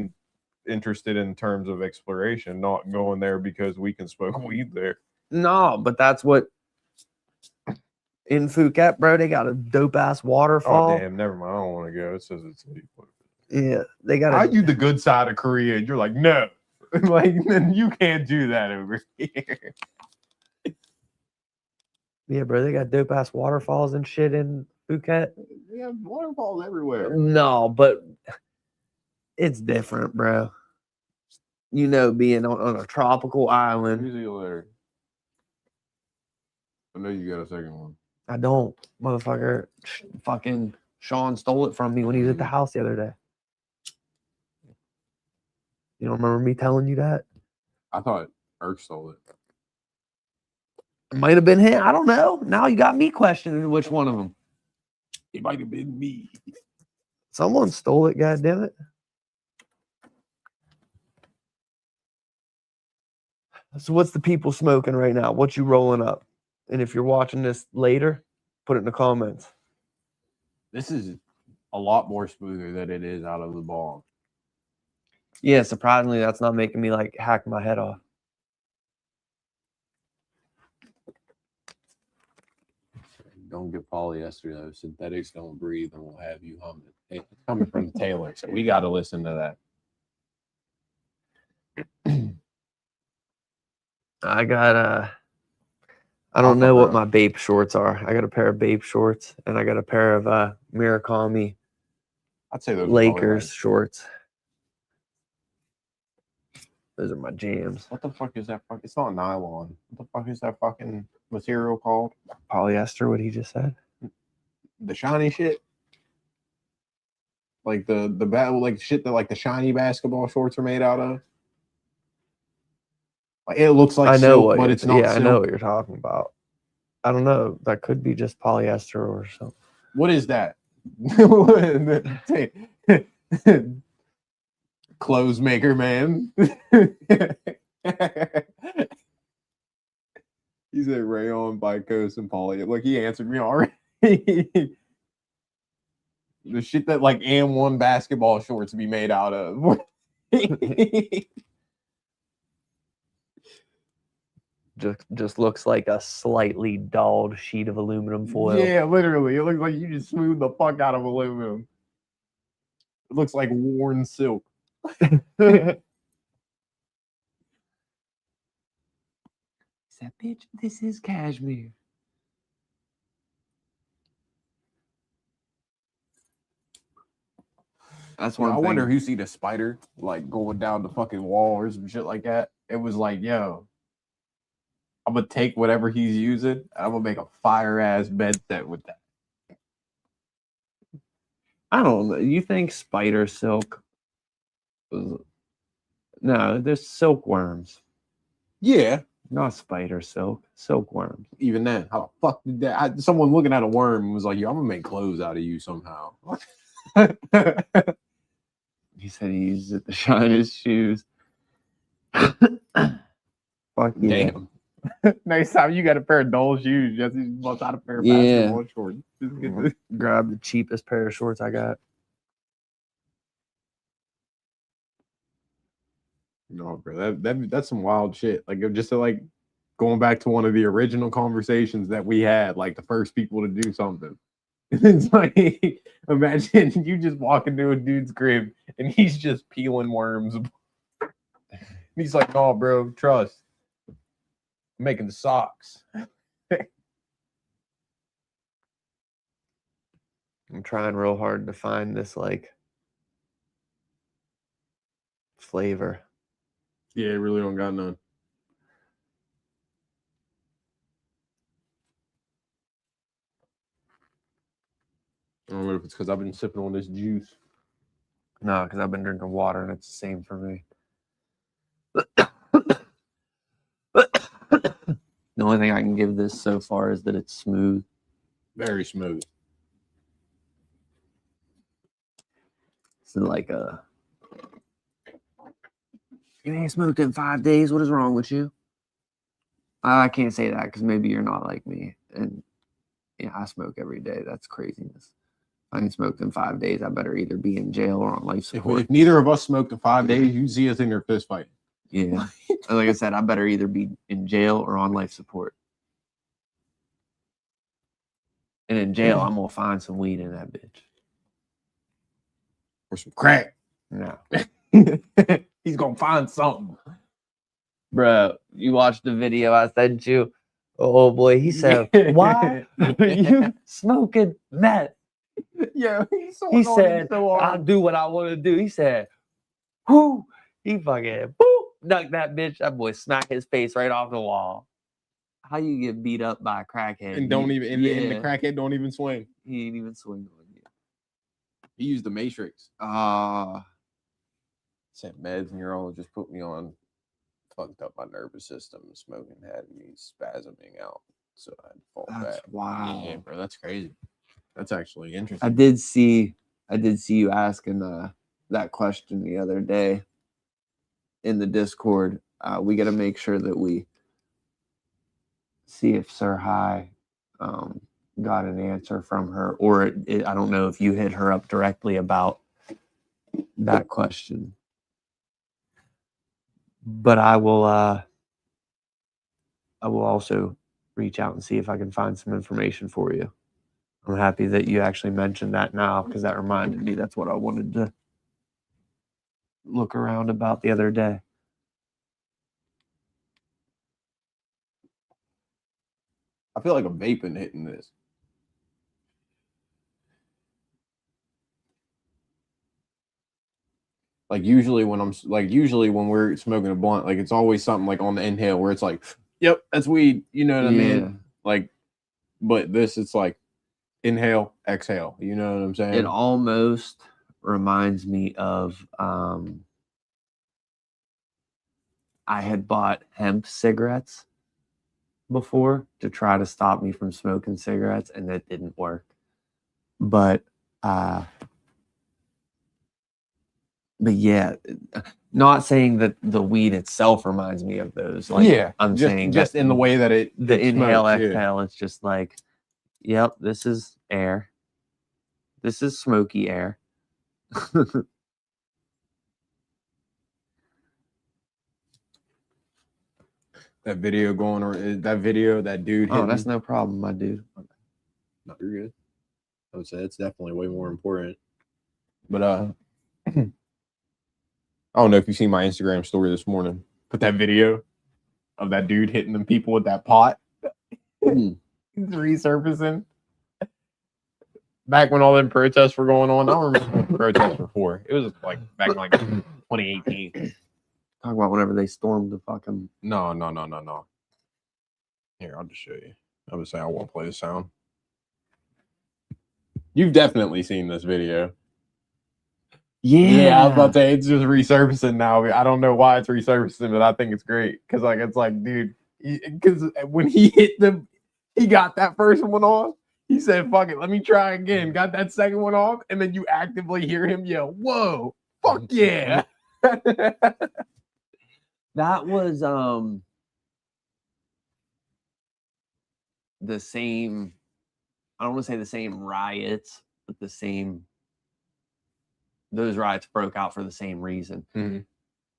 interested in terms of exploration, not going there because we can smoke weed there. No, but that's what. In Phuket, bro, they got a dope ass waterfall. Oh damn, never mind. I don't want to go. It says it's legal. Yeah, they got. Are you the good side of Korea? And you're like, no. Like, then you can't do that over here. Yeah, bro, they got dope ass waterfalls and shit in Phuket. We have waterfalls everywhere. No, but it's different, bro. You know, being on a tropical island. Easy later. I know you got a second one. I don't, motherfucker. Fucking Sean stole it from me when he was at the house the other day. You don't remember me telling you that? I thought Irk stole it. It might have been him. I don't know. Now you got me questioning which one of them. It might have been me. Someone stole it, goddammit. So what's the people smoking right now? What you rolling up? And if you're watching this later, put it in the comments. This is a lot more smoother than it is out of the bong. Yeah, surprisingly, that's not making me like hack my head off. Don't get polyester though. Synthetics don't breathe and will have you humming. Hey, it's coming from Taylor, so we got to listen to that. I got I don't know what my Bape shorts are. I got a pair of Bape shorts and I got a pair of Murakami I'd say those Lakers shorts. Those are my jams. What the fuck is that? It's not nylon. What the fuck is that fucking material called? Polyester, what he just said. The shiny shit. Like like shit that like the shiny basketball shorts are made out of. Like it looks like silk, but it's not. Yeah, silk. I know what you're talking about. I don't know. That could be just polyester or something. What is that? Clothes maker man. He said rayon, bicose, and poly. Look, he answered me already. The shit that like M1 basketball shorts be made out of. just looks like a slightly dulled sheet of aluminum foil. Yeah, literally. It looks like you just smoothed the fuck out of aluminum. It looks like worn silk. That bitch, this is cashmere. That's one I thing. wonder who see the spider like going down the fucking wall or some shit like that. It was like, yo, I'm gonna take whatever he's using and I'm gonna make a fire ass bed set with that. I don't know. You think spider silk was... No, there's silkworms. Yeah. Not spider silk, silkworms. Even then, how the fuck did that? Someone looking at a worm was like, yo, I'm gonna make clothes out of you somehow. He said he used it to shine his shoes. Fuck yeah. Damn. Next time you got a pair of dull shoes, just bust out a pair of basketball shorts. Just get the... Grab the cheapest pair of shorts I got. No, bro, that's some wild shit. Like just like going back to one of the original conversations that we had, like the first people to do something. It's like, imagine you just walk into a dude's crib and he's just peeling worms. He's like, "No, bro, trust. I'm making the socks." I'm trying real hard to find this like flavor. Yeah, really don't got none. I don't know if it's because I've been sipping on this juice. No, because I've been drinking water and it's the same for me. The only thing I can give this so far is that it's smooth. Very smooth. It's like a... You ain't smoked in 5 days. What is wrong with you? I can't say that because maybe you're not like me. And yeah, I smoke every day. That's craziness. If I ain't smoked in 5 days, I better either be in jail or on life support. If neither of us smoked in 5 days, you see us in there fist fighting. Yeah. Like I said, I better either be in jail or on life support. And in jail, I'm going to find some weed in that bitch. Or some crack. No. He's going to find something. Bro, you watched the video I sent you? Oh boy, he said, "Why are you smoking meth?" Yeah, he said, "I'll do what I want to do." He said, "Whoo!" He fucking boop, knocked that bitch. That boy smacked his face right off the wall. How you get beat up by a crackhead and don't even and the crackhead don't even swing? He ain't even swing on you. He used the Matrix. Said meds and you're all just put me on. Fucked up my nervous system. Smoking had me spasming out, so I had to fall back. Wow, yeah, bro, that's crazy. That's actually interesting. I did see you asking that question the other day in the Discord. We got to make sure that we see if Sir High got an answer from her, or I don't know if you hit her up directly about that question. But I will also reach out and see if I can find some information for you. I'm happy that you actually mentioned that now because that reminded me that's what I wanted to look around about the other day. I feel like I'm vaping hitting this. Like usually when we're smoking a blunt, like it's always something like on the inhale where it's like, yep, that's weed. You know what I mean? Like, but this, it's like inhale, exhale. You know what I'm saying? It almost reminds me of I had bought hemp cigarettes before to try to stop me from smoking cigarettes, and that didn't work. But yeah, not saying that the weed itself reminds me of those. Like, yeah, I'm saying just in the way that the inhale, smokes, exhale. It's just like, yep, this is air. This is smoky air. That video going or that dude. Oh, that's no problem, my dude. No, you're good. I would say it's definitely way more important. But I don't know if you seen my Instagram story this morning. Put that video of that dude hitting them people with that pot. He's resurfacing. Back when all them protests were going on, I don't remember what the protests were for. It was like back in like 2018. Talk about whenever they stormed the fucking. No. Here, I'll just show you. I was saying I won't play the sound. You've definitely seen this video. Yeah, I was about to say it's just resurfacing now. I don't know why it's resurfacing, but I think it's great because it's like, dude, because when he hit them, he got that first one off. He said, "Fuck it, let me try again." Got that second one off, and then you actively hear him yell, "Whoa, fuck yeah!" That was the same. I don't want to say the same riots, but the same. Those riots broke out for the same reason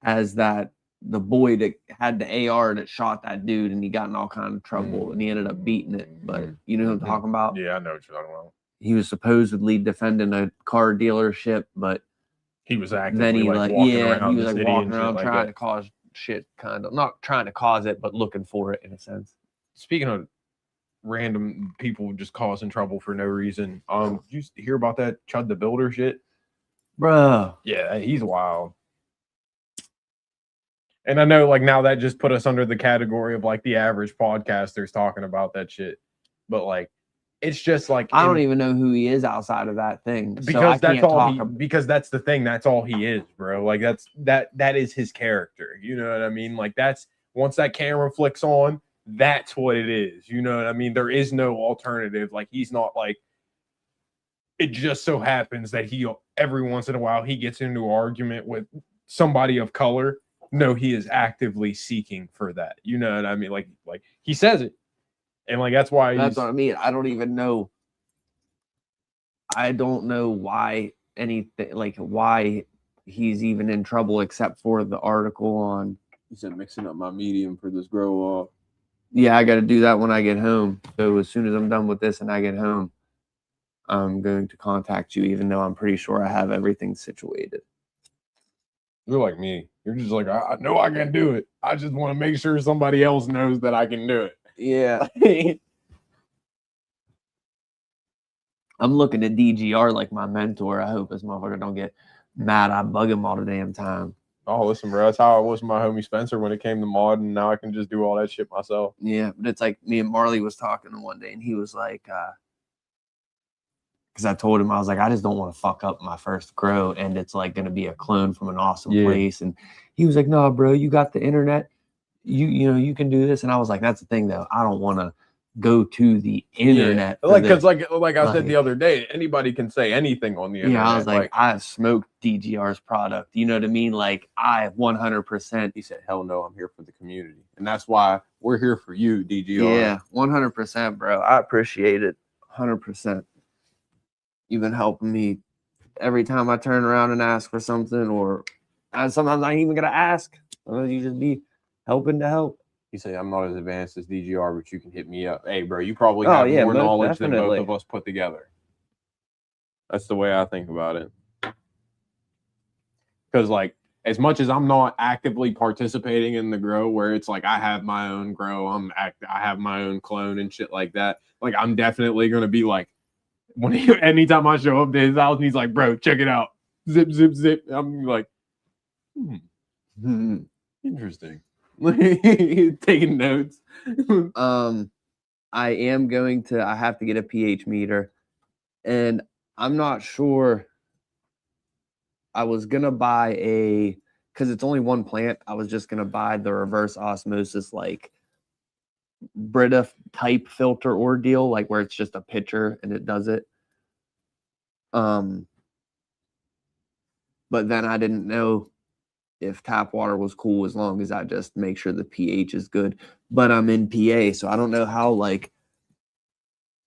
as that the boy that had the AR that shot that dude, and he got in all kind of trouble, and he ended up beating it. But you know what I'm talking about? Yeah, I know what you're talking about. He was supposedly defending a car dealership, but he was actively then he walking around he was walking around like trying to cause shit, kind of not trying to cause it, but looking for it in a sense. Speaking of random people just causing trouble for no reason, did you hear about that Chud the Builder shit? Bruh. Yeah, he's wild. And I know like now that just put us under the category of like the average podcasters talking about that shit. But like it's just like I don't even know who he is outside of that thing. Because because that's the thing. That's all he is, bro. Like that is his character. You know what I mean? Like that's once that camera flicks on, that's what it is. You know what I mean? There is no alternative. Like he's not like it just so happens that he every once in a while he gets into an argument with somebody of color. No, he is actively seeking for that. You know what I mean? Like he says it. And like that's why that's what I mean. I don't even know. I don't know why anything like why he's even in trouble except for the article on. He said mixing up my medium for this grow off. Yeah, I got to do that when I get home. So as soon as I'm done with this and I get home, I'm going to contact you, even though I'm pretty sure I have everything situated. You're like me. You're just like, I know I can do it. I just want to make sure somebody else knows that I can do it. Yeah. I'm looking at DGR like my mentor. I hope this motherfucker don't get mad. I bug him all the damn time. Oh, listen, bro. That's how I was with my homie Spencer when it came to mod, and now I can just do all that shit myself. Yeah, but it's like me and Marley was talking one day, and he was like, because I told him, I was like, I just don't want to fuck up my first grow, and it's like going to be a clone from an awesome place. And he was like, no, bro, you got the internet. You know, you can do this. And I was like, that's the thing, though. I don't want to go to the internet. Yeah. Like I said the other day, anybody can say anything on the internet. Yeah, I was like I've smoked DGR's product. You know what I mean? Like I 100%. He said, hell no, I'm here for the community. And that's why we're here for you, DGR. Yeah, 100%, bro. I appreciate it. 100%. You've been helping me every time I turn around and ask for something, or sometimes I ain't even gonna ask. You just be helping to help. You say I'm not as advanced as DGR, but you can hit me up. Hey, bro, you probably have more knowledge than both of us put together. That's the way I think about it. Because, like, as much as I'm not actively participating in the grow, where it's like I have my own grow, I have my own clone and shit like that. Like, I'm definitely gonna be like, anytime I show up to his house, and he's like, "Bro, check it out, zip, zip, zip." I'm like, interesting. Taking notes. I am going to. I have to get a pH meter, and I'm not sure. I was gonna buy because it's only one plant. I was just gonna buy the reverse osmosis like Brita type filter ordeal, like where it's just a pitcher and it does it. But then I didn't know if tap water was cool as long as I just make sure the pH is good. But I'm in PA, so I don't know how like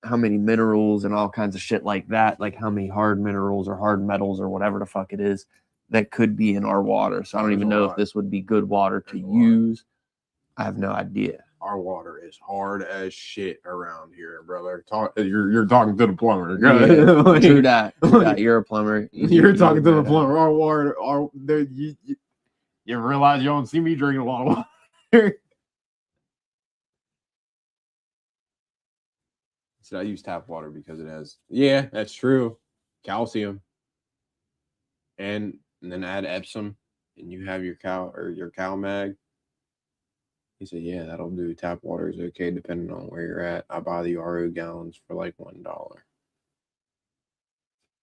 how many minerals and all kinds of shit like that, like how many hard minerals or hard metals or whatever the fuck it is that could be in our water. So I don't even know if this would be good water to use. I have no idea. Our water is hard as shit around here, brother. You're talking to the plumber. Yeah, like, true that. You're a plumber. You're talking to the plumber. Our water, you realize you don't see me drinking a lot of water. So I use tap water because it has, yeah, that's true, calcium, and then add Epsom, and you have your cow mag. He said, yeah, that'll do. Tap water is okay depending on where you're at. I buy the RO gallons for like $1.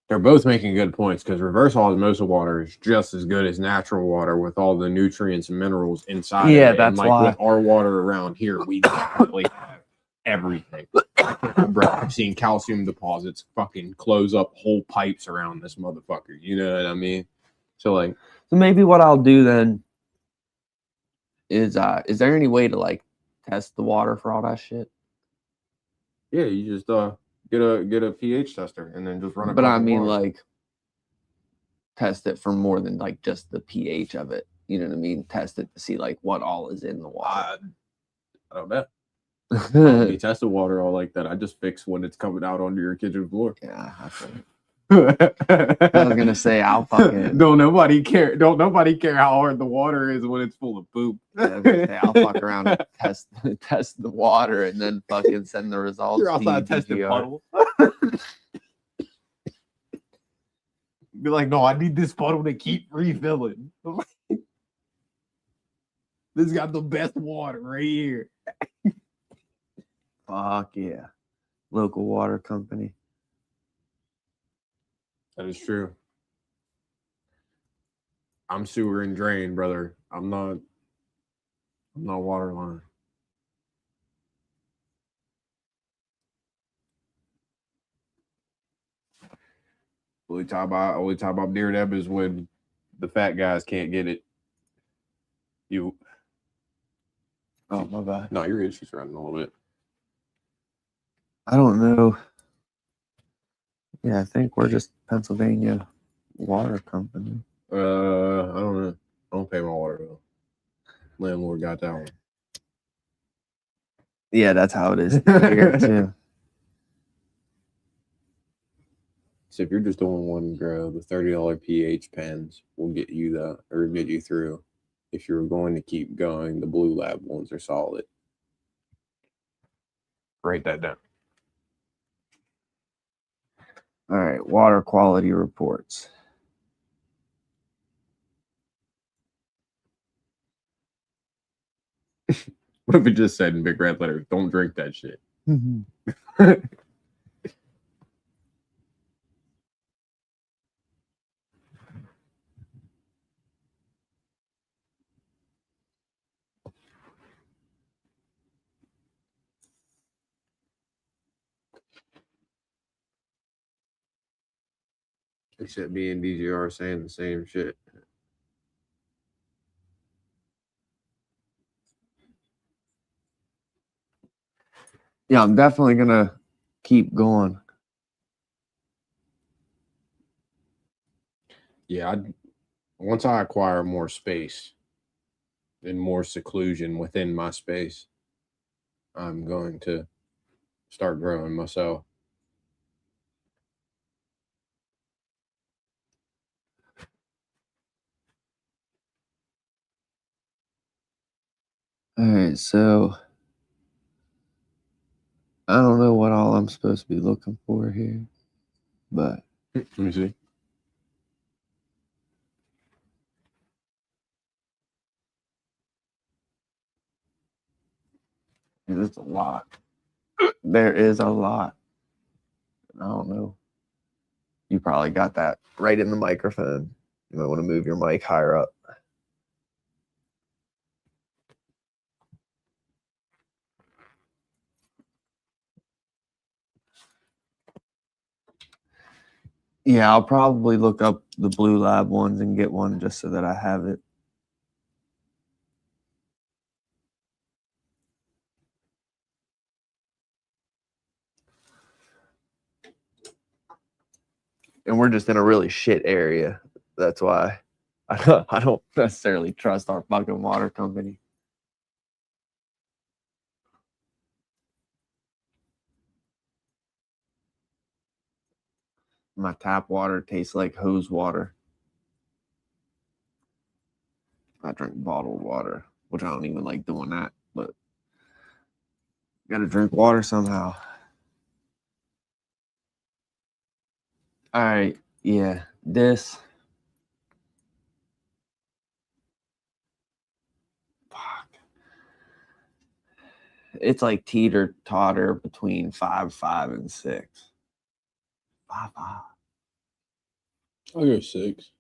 They're both making good points because reverse osmosis water is just as good as natural water with all the nutrients and minerals inside of it. Yeah, that's like why. With our water around here, we definitely have everything. Bro, I've seen calcium deposits fucking close up whole pipes around this motherfucker. You know what I mean? So maybe what I'll do then is there any way to like test the water for all that shit? Yeah, you just get a pH tester and then just run it. But I mean, like, test it for more than like just the pH of it. You know what I mean? Test it to see like what all is in the water. I don't know. You test the water all like that. I just fix when it's coming out onto your kitchen floor. Yeah, I feel it. I was gonna say I'll fucking don't nobody care how hard the water is when it's full of poop. Yeah, I was gonna say, I'll fuck around and test the water and then fucking send the results. You're outside testing puddle. Be like, no, I need this puddle to keep refilling. This got the best water right here. Fuck yeah. Local water company. That is true. I'm sewer and drain, brother. I'm not water line. Only time I'm near them is when the fat guys can't get it. Oh, my bad. No, you're good. She's running a little bit. I don't know. Yeah, I think we're just Pennsylvania Water Company. I don't know. I don't pay my water bill. Landlord got that one. Yeah, that's how it is here too. So if you're just doing one grow, the $30 pH pens will get you get you through. If you're going to keep going, the Blue Lab ones are solid. Write that down. All right, water quality reports. What if it just said in big red letters, don't drink that shit? Except me and DGR are saying the same shit. Yeah, I'm definitely gonna keep going. Yeah, once I acquire more space and more seclusion within my space, I'm going to start growing myself. All right, so I don't know what all I'm supposed to be looking for here, but let me see. There's a lot. There is a lot. I don't know. You probably got that right in the microphone. You might want to move your mic higher up. Yeah, I'll probably look up the Blue Lab ones and get one just so that I have it. and we're just in a really shit area. That's why I don't necessarily trust our fucking water company. My tap water tastes like hose water. I drink bottled water, which I don't even like doing that, but gotta drink water somehow. All right, yeah, this. Fuck. It's like teeter totter between 5.5 and 6. 5.5. I'll go 6.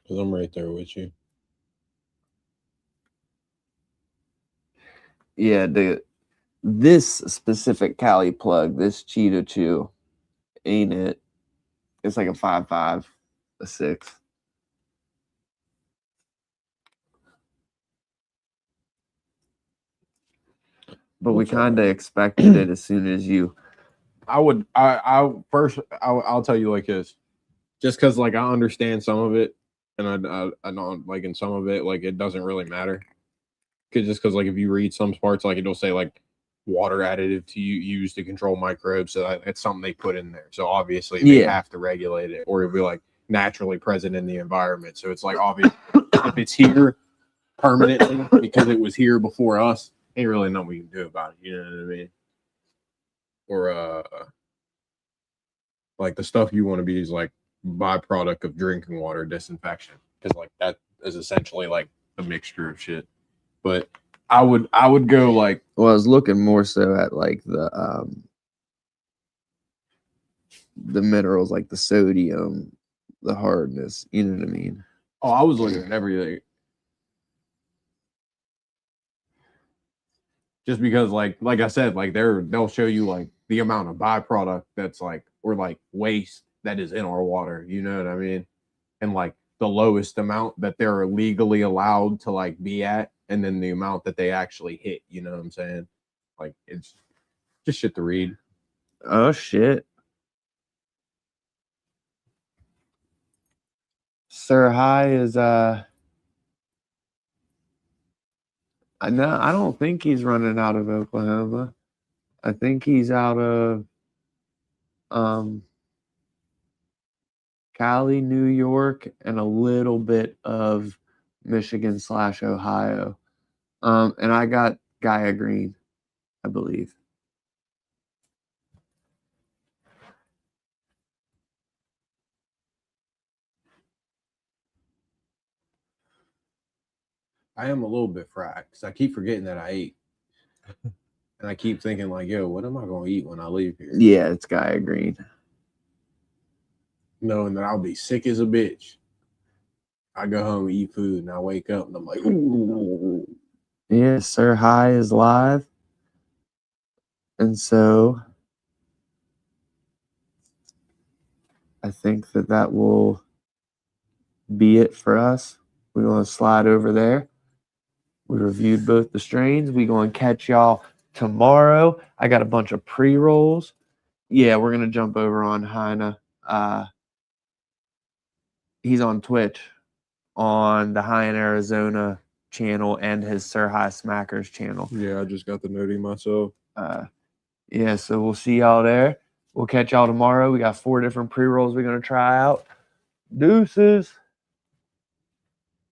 Because I'm right there with you. Yeah, this specific CaliPlug, this Cheetachu, ain't it? It's like a 5.5, a 6. But we kind of expected it as soon as you. I'll tell you like this, just because like I understand some of it, and I don't like in some of it like it doesn't really matter, because like if you read some parts like it'll say like water additive to use to control microbes, so it's something they put in there. So obviously they have to regulate it, or it'll be like naturally present in the environment. So it's like obvious if it's here permanently because it was here before us, ain't really nothing we can do about it. You know what I mean? Or like the stuff you want to be is like byproduct of drinking water disinfection, because like that is essentially like a mixture of shit. But I would go like, well, I was looking more so at like the minerals, like the sodium, the hardness, you know what I mean? oh, I was looking at everything. Just because like I said, like they'll show you like the amount of byproduct that's like, or like waste that is in our water, you know what I mean? And like the lowest amount that they're legally allowed to like be at, and then the amount that they actually hit, you know what I'm saying? Like it's just shit to read. Oh shit. Sir High is I don't think he's running out of Oklahoma. I think he's out of Cali, New York, and a little bit of Michigan/Ohio. And I got Gaia Green, I believe. I am a little bit fried because I keep forgetting that I ate. And I keep thinking like, yo, what am I going to eat when I leave here? Yeah, it's Gaia Green. Knowing that I'll be sick as a bitch. I go home and eat food and I wake up and I'm like, ooh. Yeah, Sir High is live. And so I think that will be it for us. We're going to slide over there. We reviewed both the strains. We're going to catch y'all tomorrow. I got a bunch of pre-rolls. Yeah, we're going to jump over on Heine. He's on Twitch on the High in Arizona channel and his Sir High Smackers channel. Yeah, I just got the noting myself. Yeah, so we'll see y'all there. We'll catch y'all tomorrow. We got 4 different pre-rolls we're going to try out. Deuces.